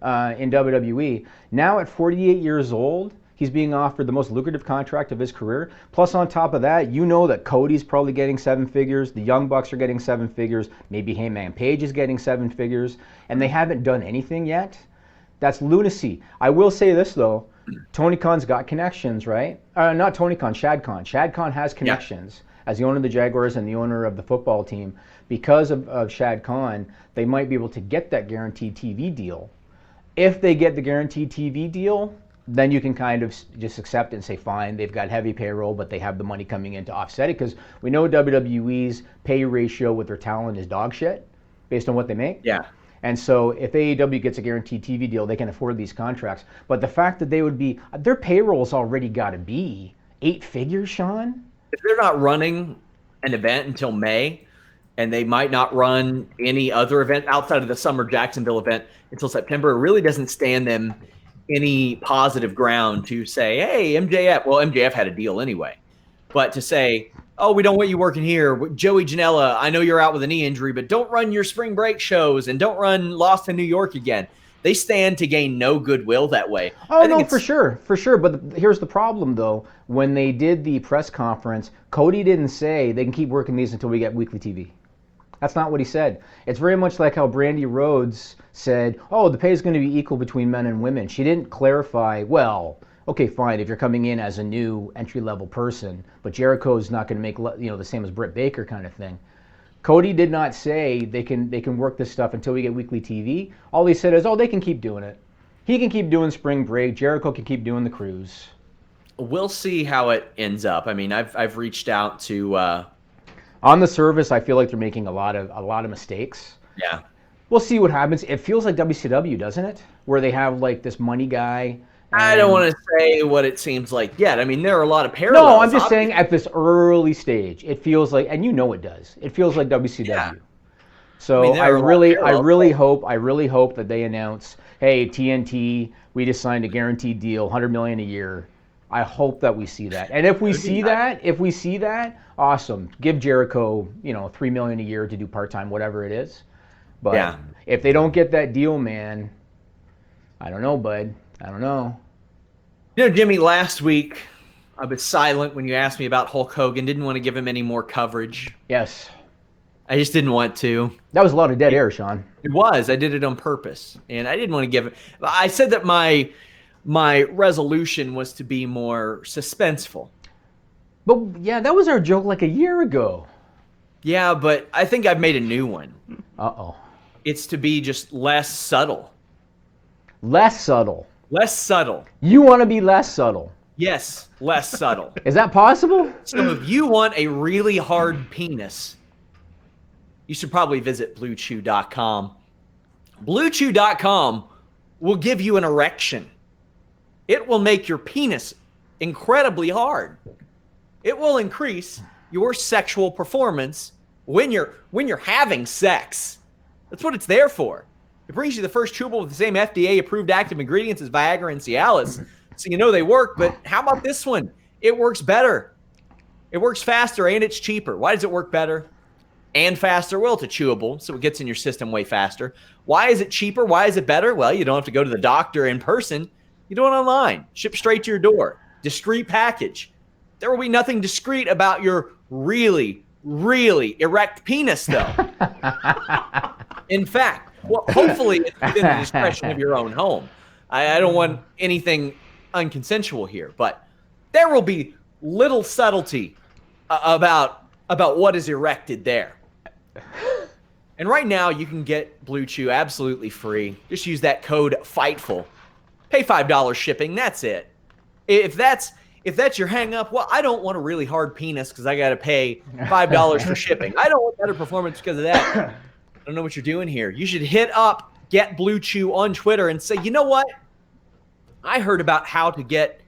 in WWE. Now at 48 years old, he's being offered the most lucrative contract of his career. Plus on top of that, you know that Cody's probably getting 7 figures, the Young Bucks are getting 7 figures, maybe Hangman Page is getting 7 figures, and they haven't done anything yet. That's lunacy. I will say this though, Tony Khan's got connections, right? Not Tony Khan, Shad Khan. Shad Khan has connections as the owner of the Jaguars and the owner of the football team. Because of Shad Khan, they might be able to get that guaranteed TV deal. If they get the guaranteed TV deal, then you can kind of just accept it and say, fine, they've got heavy payroll, but they have the money coming in to offset it. Because we know WWE's pay ratio with their talent is dog shit based on what they make. Yeah. And so if AEW gets a guaranteed TV deal, they can afford these contracts. But the fact that they would be, their payroll's already got to be 8 figures, Sean? If they're not running an event until May, and they might not run any other event outside of the summer Jacksonville event until September, it really doesn't stand them any positive ground to say, hey, MJF, well, MJF had a deal anyway. But to say, oh, we don't want you working here. Joey Janela, I know you're out with a knee injury, but don't run your spring break shows and don't run Lost in New York again. They stand to gain no goodwill that way. Oh, no, for sure. But here's the problem, though. When they did the press conference, Cody didn't say they can keep working these until we get weekly TV. That's not what he said. It's very much like how Brandy Rhodes said, oh, the pay is going to be equal between men and women. She didn't clarify, well, okay, fine, if you're coming in as a new entry-level person, but Jericho's not going to make the same as Britt Baker kind of thing. Cody did not say they can work this stuff until we get weekly TV. All he said is, oh, they can keep doing it. He can keep doing spring break. Jericho can keep doing the cruise. We'll see how it ends up. I mean, I've reached out to. On the surface, I feel like they're making a lot of mistakes. Yeah. We'll see what happens. It feels like WCW, doesn't it? Where they have like this money guy. I don't want to say what it seems like yet. I mean, there are a lot of parallels. No, I'm just saying at this early stage, it feels like, and you know it does. It feels like WCW. Yeah. So I really hope that they announce, hey, TNT, we just signed a guaranteed deal, $100 million a year. I hope that we see that. And if we see that, awesome. Give Jericho, $3 million a year to do part-time, whatever it is. But if they don't get that deal, man, I don't know, bud. I don't know. Jimmy, last week I was silent when you asked me about Hulk Hogan. Didn't want to give him any more coverage. Yes. I just didn't want to. That was a lot of dead air, Sean. It was. I did it on purpose. And I didn't want to give it. I said that my resolution was to be more suspenseful. But yeah, that was our joke like a year ago. Yeah, but I think I've made a new one. Uh-oh. It's to be just less subtle. Less subtle. Less subtle. You want to be less subtle? Yes, less subtle. Is that possible? So if you want a really hard penis, you should probably visit BlueChew.com. BlueChew.com will give you an erection. It will make your penis incredibly hard. It will increase your sexual performance when you're having sex. That's what it's there for. It brings you the first chewable with the same FDA-approved active ingredients as Viagra and Cialis. So you know they work, but how about this one? It works better. It works faster, and it's cheaper. Why does it work better and faster? Well, it's a chewable, so it gets in your system way faster. Why is it cheaper? Why is it better? Well, you don't have to go to the doctor in person. You do it online. Ship straight to your door. Discreet package. There will be nothing discreet about your really, really erect penis, though. In fact, well, hopefully it's within the discretion of your own home. I don't want anything unconsensual here, but there will be little subtlety about what is erected there. And right now, you can get Blue Chew absolutely free. Just use that code FIGHTFUL. Pay $5 shipping. That's it. If that's your hang up, well, I don't want a really hard penis because I got to pay $5 for shipping. I don't want better performance because of that. I don't know what you're doing here. You should hit up Get Blue Chew on Twitter and say, you know what? I heard about how to get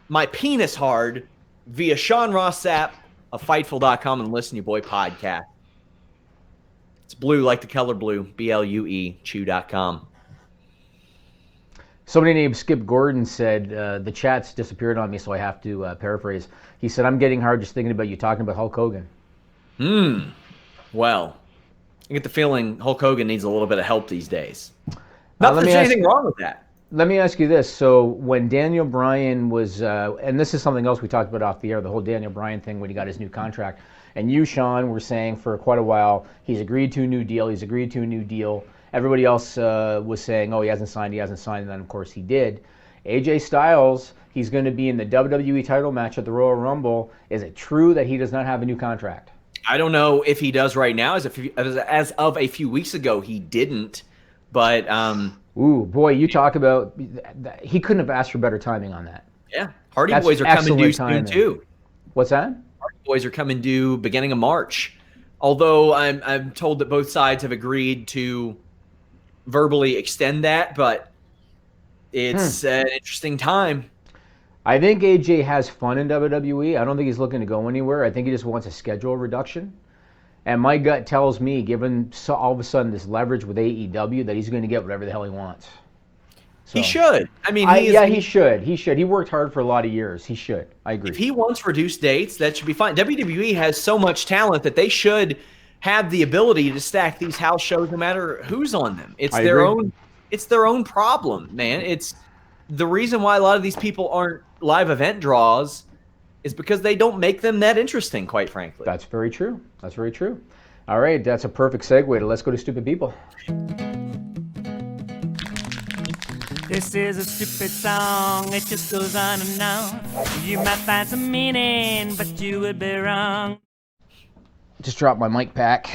my penis hard via Sean Ross Sapp of Fightful.com and Listen to Your Boy podcast. It's blue like the color blue, BLUE, chew.com. Somebody named Skip Gordon said, the chat's disappeared on me, so I have to paraphrase. He said, I'm getting hard just thinking about you talking about Hulk Hogan. Well, I get the feeling Hulk Hogan needs a little bit of help these days. Not that there's anything wrong with that. Let me ask you this. So when Daniel Bryan was, and this is something else we talked about off the air, the whole Daniel Bryan thing when he got his new contract, and you, Sean, were saying for quite a while, he's agreed to a new deal, Everybody else was saying, oh, he hasn't signed, and then, of course, he did. AJ Styles, he's going to be in the WWE title match at the Royal Rumble. Is it true that he does not have a new contract? I don't know if he does right now. As of a few weeks ago, he didn't. But ooh, boy, you talk about he couldn't have asked for better timing on that. Yeah, Hardy Boys are coming due soon too. What's that? Hardy Boys are coming due beginning of March. Although I'm told that both sides have agreed to verbally extend that, but it's an interesting time. I think AJ has fun in WWE. I don't think he's looking to go anywhere. I think he just wants a schedule reduction. And my gut tells me, given all of a sudden this leverage with AEW, that he's going to get whatever the hell he wants. So, he should. I mean, he should. He should. He worked hard for a lot of years. He should. I agree. If he wants reduced dates, that should be fine. WWE has so much talent that they should have the ability to stack these house shows no matter who's on them. It's their own problem, man. It's the reason why a lot of these people aren't live event draws is because they don't make them that interesting, quite frankly. That's very true. That's very true. All right, that's a perfect segue to Let's Go to Stupid People. This is a stupid song, it just goes on and on. You might find some meaning, but you would be wrong. Just dropped my mic pack.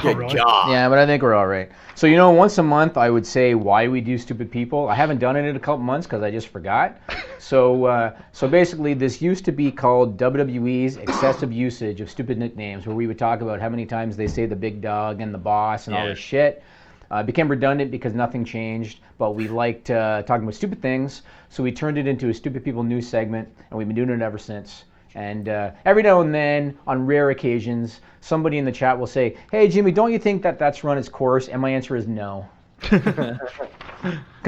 Good job. Yeah, but I think we're all right. So, once a month I would say why we do Stupid People. I haven't done it in a couple months because I just forgot. So basically this used to be called WWE's excessive usage of stupid nicknames, where we would talk about how many times they say the big dog and the boss and all this shit. It became redundant because nothing changed, but we liked talking about stupid things, so we turned it into a Stupid People news segment, and we've been doing it ever since. And every now and then, on rare occasions, somebody in the chat will say, hey, Jimmy, don't you think that that's run its course? And my answer is no. Because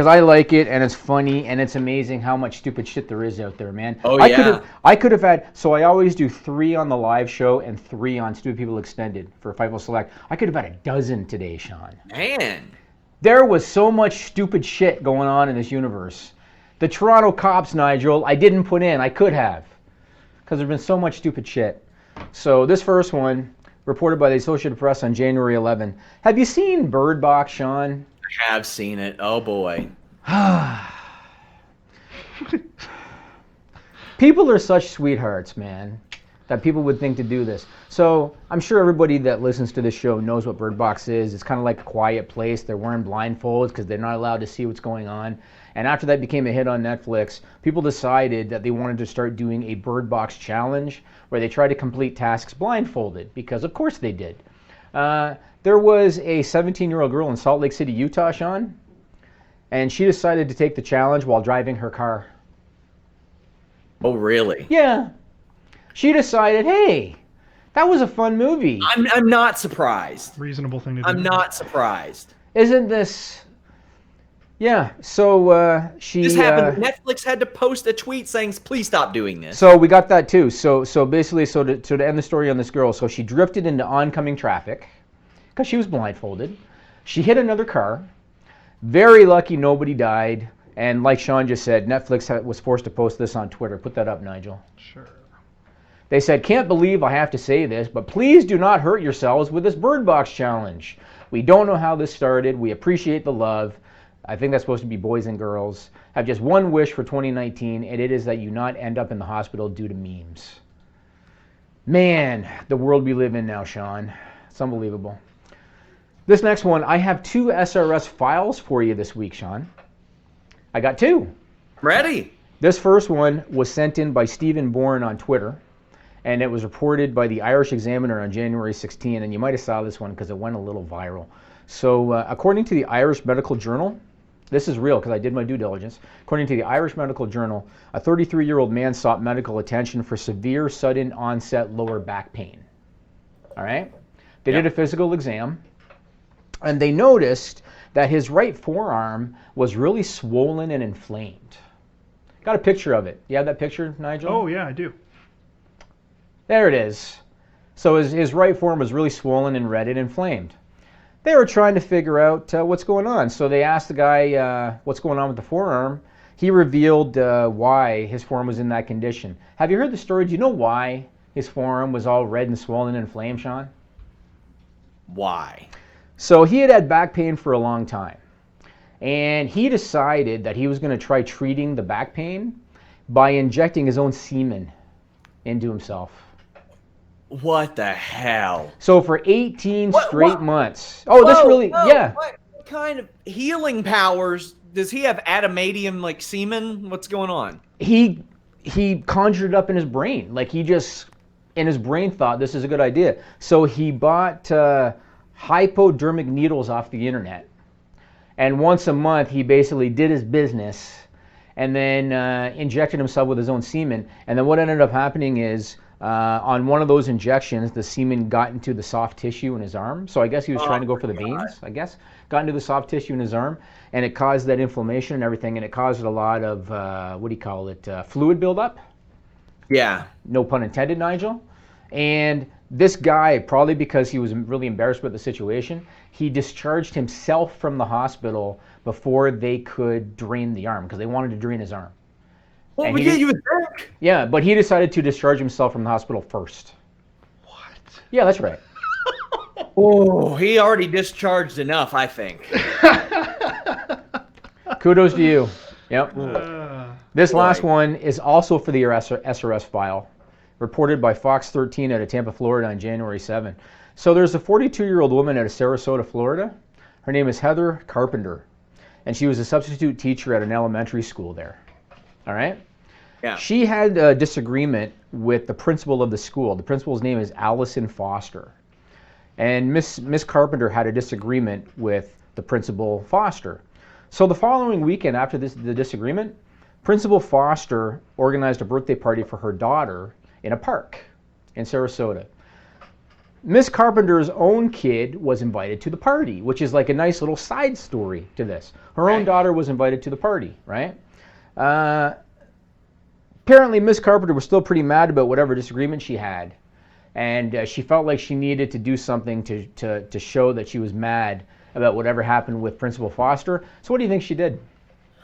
I like it, and it's funny, and it's amazing how much stupid shit there is out there, man. Oh, I could have had, so I always do 3 on the live show and 3 on Stupid People Extended for Fightful Select. I could have had a dozen today, Sean. Man. There was so much stupid shit going on in this universe. The Toronto cops, Nigel, I didn't put in. I could have. Because there's been so much stupid shit. So this first one, reported by the Associated Press on January 11. Have you seen Bird Box, Sean? I have seen it. Oh, boy. People are such sweethearts, man, that people would think to do this. So I'm sure everybody that listens to this show knows what Bird Box is. It's kind of like A Quiet Place. They're wearing blindfolds because they're not allowed to see what's going on. And after that became a hit on Netflix, people decided that they wanted to start doing a Bird Box challenge where they try to complete tasks blindfolded, because of course they did. There was a 17-year-old girl in Salt Lake City, Utah, Sean, and she decided to take the challenge while driving her car. Oh, really? Yeah. She decided, hey, that was a fun movie. I'm not surprised. Reasonable thing to do. I'm not surprised. Isn't this... Yeah, so she... This happened. Netflix had to post a tweet saying, please stop doing this. So we got that too. So basically, to end the story on this girl, so she drifted into oncoming traffic because she was blindfolded. She hit another car. Very lucky nobody died. And like Sean just said, Netflix was forced to post this on Twitter. Put that up, Nigel. Sure. They said, can't believe I have to say this, but please do not hurt yourselves with this Bird Box challenge. We don't know how this started. We appreciate the love. I think that's supposed to be boys and girls. Have just one wish for 2019, and it is that you not end up in the hospital due to memes. Man, the world we live in now, Sean. It's unbelievable. This next one, I have 2 SRS files for you this week, Sean. I got two. Ready. This first one was sent in by Stephen Bourne on Twitter, and it was reported by the Irish Examiner on January 16, and you might have saw this one because it went a little viral. So according to the Irish Medical Journal, this is real because I did my due diligence. According to the Irish Medical Journal, a 33-year-old man sought medical attention for severe sudden onset lower back pain. All right? They did a physical exam, and they noticed that his right forearm was really swollen and inflamed. Got a picture of it. You have that picture, Nigel? Oh, yeah, I do. There it is. So his right forearm was really swollen and red and inflamed. They were trying to figure out what's going on. So they asked the guy what's going on with the forearm. He revealed why his forearm was in that condition. Have you heard the story? Do you know why his forearm was all red and swollen and inflamed, Sean? Why? So he had had back pain for a long time. And he decided that he was going to try treating the back pain by injecting his own semen into himself. What the hell? So for 18 straight months. What kind of healing powers does he have? Adamantium like semen? What's going on? He conjured it up in his brain. Like he just in his brain thought this is a good idea. So he bought hypodermic needles off the internet. And once a month he basically did his business and then injected himself with his own semen. And then what ended up happening is on one of those injections, the semen got into the soft tissue in his arm. So I guess he was trying to go for the veins, I guess. Got into the soft tissue in his arm, and it caused that inflammation and everything, and it caused a lot of, fluid buildup. Yeah. No pun intended, Nigel. And this guy, probably because he was really embarrassed about the situation, he discharged himself from the hospital before they could drain the arm, because they wanted to drain his arm. Well, you would think. Yeah, but he decided to discharge himself from the hospital first. What? Yeah, that's right. Oh, he already discharged enough, I think. Kudos to you. Yep. This last one is also for the SRS file, reported by Fox 13 out of Tampa, Florida on January 7. So there's a 42-year-old woman out of Sarasota, Florida. Her name is Heather Carpenter, and she was a substitute teacher at an elementary school there. All right? Yeah. She had a disagreement with the principal of the school. The principal's name is Allison Foster. And Miss Carpenter had a disagreement with the Principal Foster. So the following weekend after the disagreement, Principal Foster organized a birthday party for her daughter in a park in Sarasota. Miss Carpenter's own kid was invited to the party, which is like a nice little side story to this. Her own daughter was invited to the party, right? Apparently, Miss Carpenter was still pretty mad about whatever disagreement she had, and she felt like she needed to do something to show that she was mad about whatever happened with Principal Foster. So what do you think she did?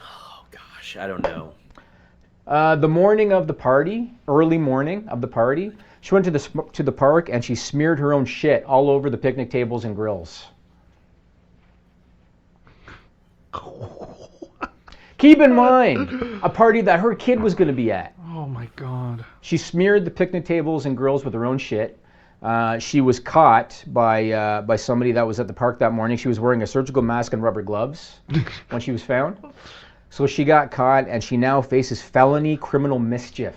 Oh, gosh, I don't know. The morning of the party, early morning of the party, she went to the park and she smeared her own shit all over the picnic tables and grills. Keep in mind, a party that her kid was going to be at. Oh my God. She smeared the picnic tables and grills with her own shit. She was caught by somebody that was at the park that morning. She was wearing a surgical mask and rubber gloves when she was found. So she got caught, and she now faces felony criminal mischief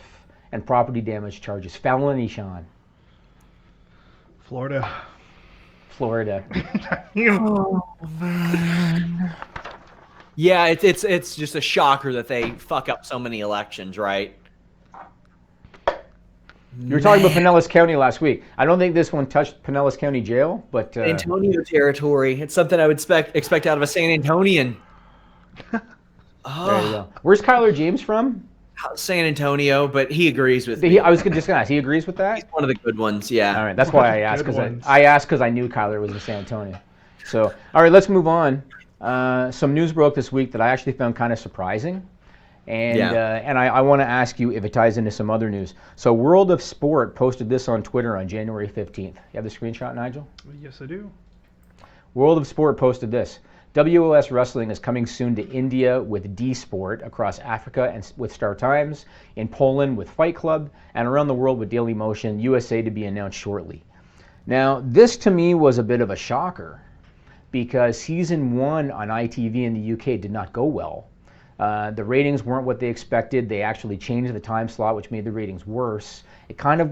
and property damage charges. Felony, Sean. Florida. Oh, man. Yeah, it's just a shocker that they fuck up so many elections, right? You were talking about Pinellas County last week. I don't think this one touched Pinellas County Jail, but San Antonio territory. It's something I would expect out of a San Antonian. There you go. Where's Kyler James from? San Antonio, but he agrees with me. I was just going to ask. He agrees with that? He's one of the good ones, yeah. All right, that's why I asked, because I knew Kyler was in San Antonio. So, all right, let's move on. Some news broke this week that I actually found kind of surprising. And I want to ask you if it ties into some other news. So World of Sport posted this on Twitter on January 15th. You have the screenshot, Nigel? Yes, I do. World of Sport posted this. WOS Wrestling is coming soon to India with D-Sport, across Africa and with Star Times, in Poland with Fight Club, and around the world with Daily Motion, USA to be announced shortly. Now, this to me was a bit of a shocker, because Season 1 on ITV in the UK did not go well. The ratings weren't what they expected. They actually changed the time slot, which made the ratings worse.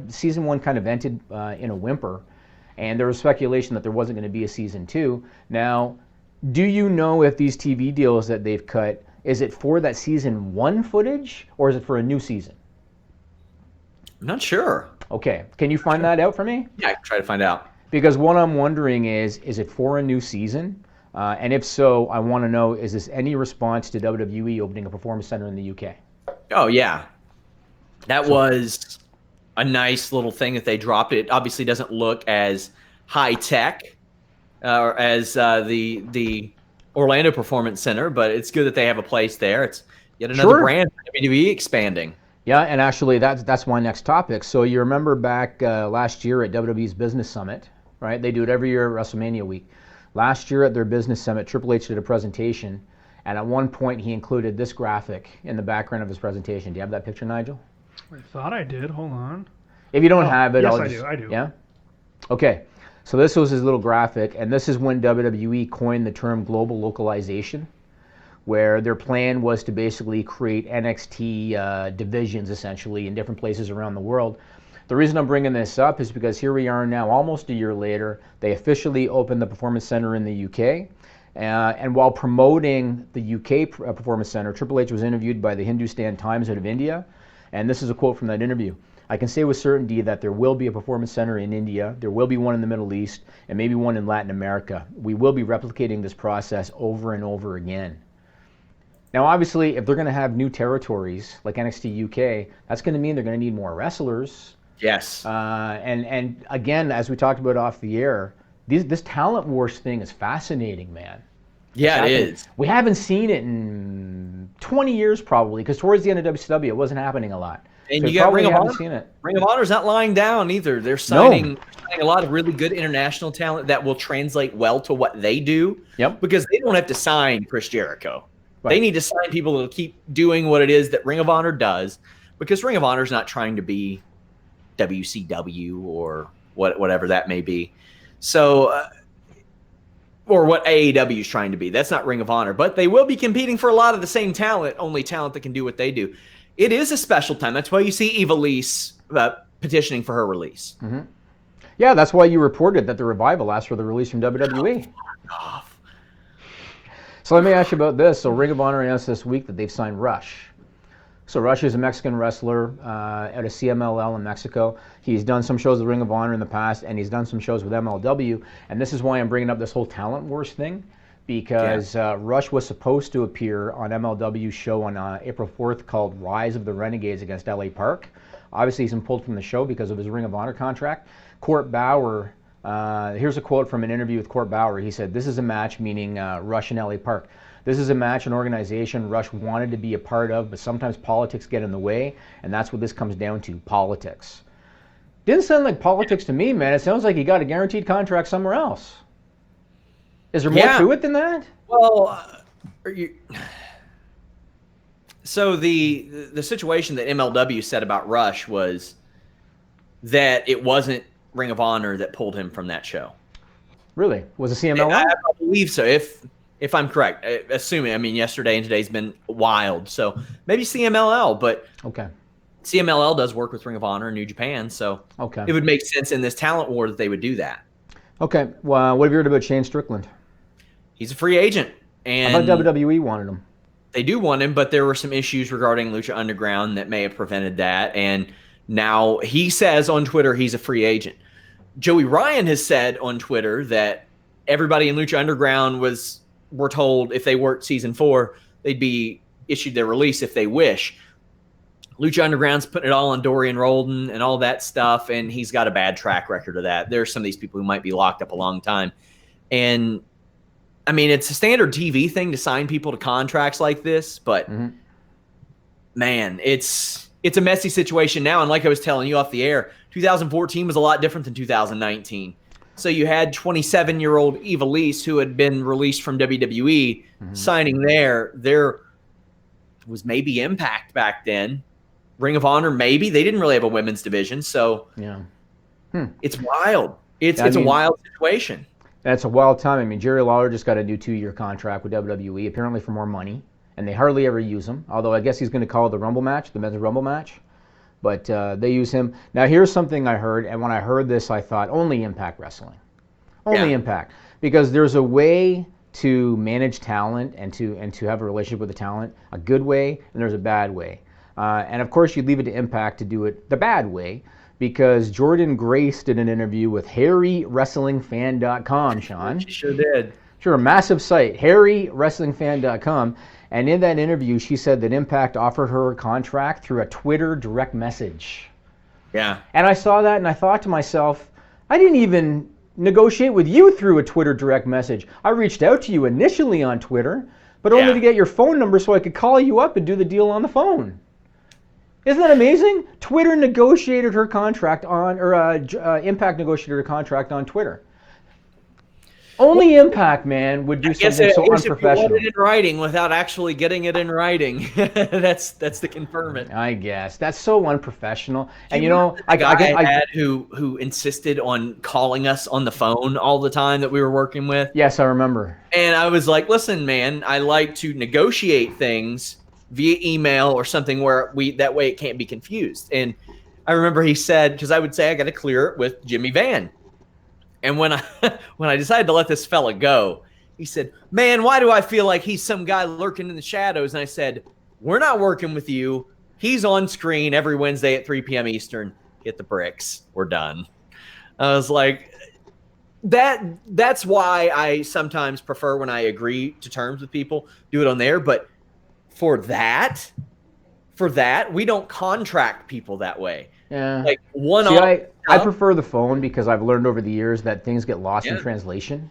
Season 1 kind of ended in a whimper, and there was speculation that there wasn't going to be a season 2. Now, do you know if these TV deals that they've cut, is it for that season 1 footage, or is it for a new season? I'm not sure. Okay, can you find that out for me? Yeah, I can try to find out. Because what I'm wondering is it for a new season? And if so, I want to know, is this any response to WWE opening a performance center in the UK? Oh, yeah. That was a nice little thing that they dropped. It obviously doesn't look as high-tech as the Orlando Performance Center, but it's good that they have a place there. It's yet another brand for WWE expanding. Yeah, and actually that's my next topic. So you remember back last year at WWE's Business Summit, right? They do it every year at WrestleMania week. Last year at their Business Summit, Triple H did a presentation, and at one point he included this graphic in the background of his presentation. Do you have that picture, Nigel? I thought I did. Hold on. If you don't have it, yes, I do. Yeah? Okay. So this was his little graphic, and this is when WWE coined the term global localization, where their plan was to basically create NXT divisions, essentially, in different places around the world. The reason I'm bringing this up is because here we are now, almost a year later. They officially opened the Performance Center in the UK. And while promoting the UK Performance Center, Triple H was interviewed by the Hindustan Times out of India. And this is a quote from that interview. "I can say with certainty that there will be a Performance Center in India, there will be one in the Middle East, and maybe one in Latin America. We will be replicating this process over and over again." Now, obviously, if they're going to have new territories like NXT UK, that's going to mean they're going to need more wrestlers. Yes. And again, as we talked about off the air, this talent wars thing is fascinating, man. Yeah, it is. We haven't seen it in 20 years probably, because towards the end of WCW, it wasn't happening a lot. And so you got Ring of Honor. Seen it. Ring of Honor's not lying down either. They're signing a lot of really good international talent that will translate well to what they do. Yep. Because they don't have to sign Chris Jericho. Right. They need to sign people that'll keep doing what it is that Ring of Honor does, because Ring of Honor is not trying to be WCW or whatever that may be. So, or what AEW is trying to be. That's not Ring of Honor, but they will be competing for a lot of the same talent, only talent that can do what they do. It is a special time. That's why you see Ivelisse petitioning for her release. Mm-hmm. Yeah, that's why you reported that the Revival asked for the release from WWE. So let me ask you about this. So Ring of Honor announced this week that they've signed Rush. So Rush is a Mexican wrestler out of CMLL in Mexico. He's done some shows with Ring of Honor in the past, and he's done some shows with MLW. And this is why I'm bringing up this whole talent wars thing, because Rush was supposed to appear on MLW's show on April 4th called Rise of the Renegades against LA Park. Obviously, he's been pulled from the show because of his Ring of Honor contract. Court Bauer, here's a quote from an interview with Court Bauer. He said, "This is a match," meaning Rush and LA Park. "This is a match, an organization Rush wanted to be a part of, but sometimes politics get in the way, and that's what this comes down to, politics." Didn't sound like politics to me, man. It sounds like he got a guaranteed contract somewhere else. Is there more to it than that? Well, so the situation that MLW said about Rush was that it wasn't Ring of Honor that pulled him from that show. Really? Was it CMLL? I believe so. If I'm correct, assuming, I mean, yesterday and today's been wild, so maybe CMLL, but okay. CMLL does work with Ring of Honor in New Japan, so it would make sense in this talent war that they would do that. Okay, well, what have you heard about Shane Strickland? He's a free agent. And I thought WWE wanted him. They do want him, but there were some issues regarding Lucha Underground that may have prevented that, and now he says on Twitter he's a free agent. Joey Ryan has said on Twitter that everybody in Lucha Underground were told if they worked season 4, they'd be issued their release if they wish. Lucha Underground's putting it all on Dorian Roldan and all that stuff, and he's got a bad track record of that. There's some of these people who might be locked up a long time. And, I mean, it's a standard TV thing to sign people to contracts like this, but, man, it's a messy situation now. And like I was telling you off the air, 2014 was a lot different than 2019. So you had 27-year-old Ivelisse, who had been released from WWE, signing there. There was maybe Impact back then. Ring of Honor, maybe. They didn't really have a women's division. So it's wild. It's a wild situation. That's a wild time. I mean, Jerry Lawler just got a new 2-year contract with WWE, apparently for more money. and they hardly ever use him. Although I guess he's going to call it the Rumble match, the men's Rumble match. But they use him. Now here's something I heard, and when I heard this, I thought only Impact Wrestling, only Impact, because there's a way to manage talent and to have a relationship with the talent, a good way, and there's a bad way. And of course, you leave it to Impact to do it the bad way, because Jordan Grace did an interview with HarryWrestlingFan.com, Sean. She sure did. Sure, a massive site, HarryWrestlingFan.com. And in that interview, she said that Impact offered her a contract through a Twitter direct message. Yeah. And I saw that and I thought to myself, I didn't even negotiate with you through a Twitter direct message. I reached out to you initially on Twitter, but only to get your phone number so I could call you up and do the deal on the phone. Isn't that amazing? Twitter negotiated her contract on, or Impact negotiated her contract on Twitter. Only Impact, man, would do something so unprofessional. If you want it in writing without actually getting it in writing, that's to confirm it. I guess that's so unprofessional. And I had who insisted on calling us on the phone all the time that we were working with. Yes, I remember. And I was like, "Listen, man, I like to negotiate things via email or something where that way it can't be confused." And I remember he said, because I would say I got to clear it with Jimmy Van. And when I decided to let this fella go, he said, "Man, why do I feel like he's some guy lurking in the shadows?" And I said, "We're not working with you. He's on screen every Wednesday at 3 p.m. Eastern. Hit the bricks. We're done." I was like, that's why I sometimes prefer when I agree to terms with people, do it on there. But for that, we don't contract people that way. Yeah. Like I prefer the phone because I've learned over the years that things get lost in translation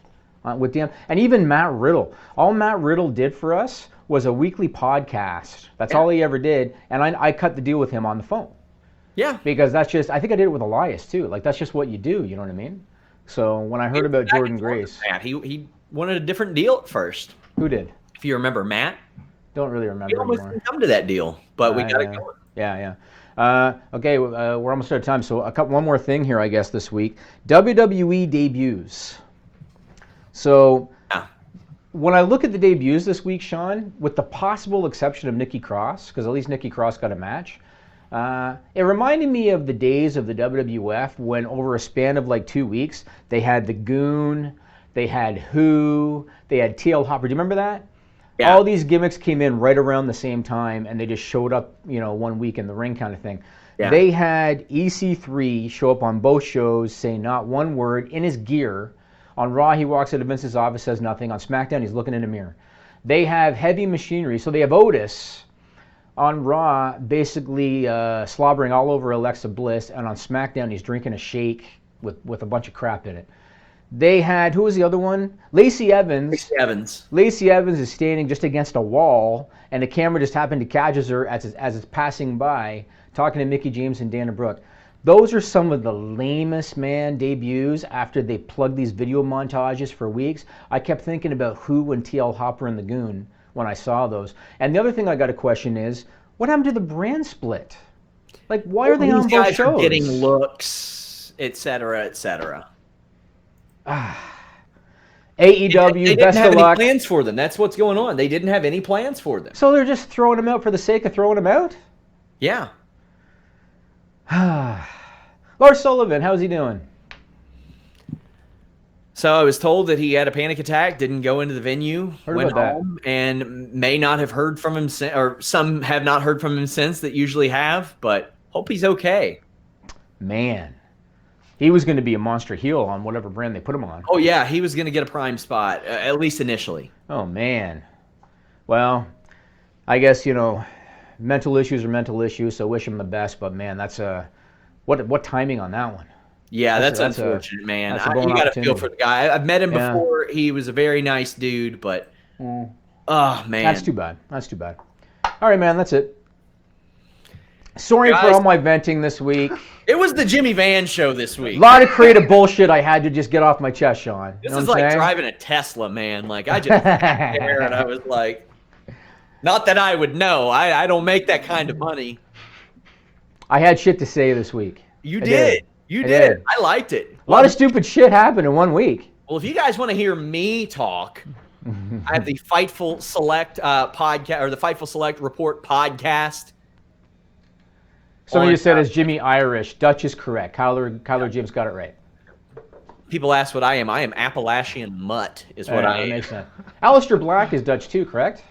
with them. And even Matt Riddle. All Matt Riddle did for us was a weekly podcast. That's all he ever did. And I cut the deal with him on the phone. Yeah. Because that's just, I think I did it with Elias too. Like, that's just what you do. You know what I mean? So when I heard about Jordan Grace. Matt, he wanted a different deal at first. Who did? If you remember, Matt. Don't really remember He almost didn't come to that deal, but we got it going. Yeah. Okay, we're almost out of time, so one more thing here, I guess, this week. WWE debuts. So when I look at the debuts this week, Sean, with the possible exception of Nikki Cross, because at least Nikki Cross got a match, it reminded me of the days of the WWF when over a span of like 2 weeks, they had the Goon, they had Who, they had TL Hopper. Do you remember that? Yeah. All these gimmicks came in right around the same time, and they just showed up, 1 week in the ring kind of thing. Yeah. They had EC3 show up on both shows, say not one word, in his gear. On Raw, he walks out of Vince's office, says nothing. On SmackDown, he's looking in a mirror. They have Heavy Machinery, so they have Otis on Raw basically slobbering all over Alexa Bliss, and on SmackDown, he's drinking a shake with a bunch of crap in it. They had, who was the other one? Lacey Evans. Lacey Evans is standing just against a wall, and the camera just happened to catch her as it's passing by, talking to Mickie James and Dana Brooke. Those are some of the lamest, debuts after they plugged these video montages for weeks. I kept thinking about Who and TL Hopper and the Goon when I saw those. And the other thing I got a question is, what happened to the brand split? Like, why are they on both shows? These guys are getting looks, et cetera, et cetera. AEW, they didn't best have of any luck. plans for them. That's what's going on. They didn't have any plans for them. So they're just throwing them out for the sake of throwing them out? Yeah. Lars Sullivan, how's he doing? So I was told that he had a panic attack, didn't go into the venue, went home, and may not have heard from him, or some have not heard from him since that usually have, but hope he's okay. Man. He was going to be a monster heel on whatever brand they put him on. Oh, yeah. He was going to get a prime spot, at least initially. Oh, man. Well, I guess, mental issues are mental issues, so wish him the best. But, man, that's what timing on that one? Yeah, that's unfortunate, man. You got to feel for the guy. I've met him before. He was a very nice dude, but, oh, man. That's too bad. All right, man, that's it. Sorry for all my venting this week. It was the Jimmy Van show this week. A lot of creative bullshit I had to just get off my chest, Sean. This is like driving a Tesla, man. Like, I just sat there and I was like, not that I would know. I don't make that kind of money. I had shit to say this week. You did. You did. I liked it. A lot of stupid shit happened in 1 week. Well, if you guys want to hear me talk, I have the Fightful Select podcast, or the Fightful Select Report podcast. Somebody said, is Jimmy Irish? Dutch is correct. Kyler James got it right. People ask what I am. I am Appalachian Mutt is what I am. That makes sense. Aleister Black is Dutch too, correct?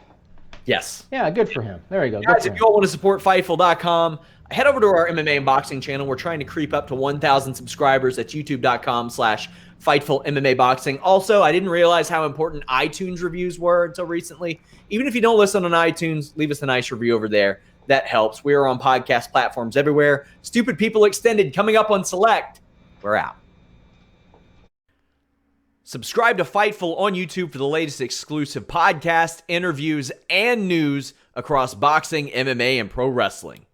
Yes. Yeah, good for him. There you go. Guys, if you all want to support Fightful.com, head over to our MMA and boxing channel. We're trying to creep up to 1,000 subscribers at youtube.com/Fightful MMA Boxing. Also, I didn't realize how important iTunes reviews were until recently. Even if you don't listen on iTunes, leave us a nice review over there. That helps. We are on podcast platforms everywhere. Stupid People Extended coming up on Select. We're out. Subscribe to Fightful on YouTube for the latest exclusive podcasts, interviews, and news across boxing, MMA, and pro wrestling.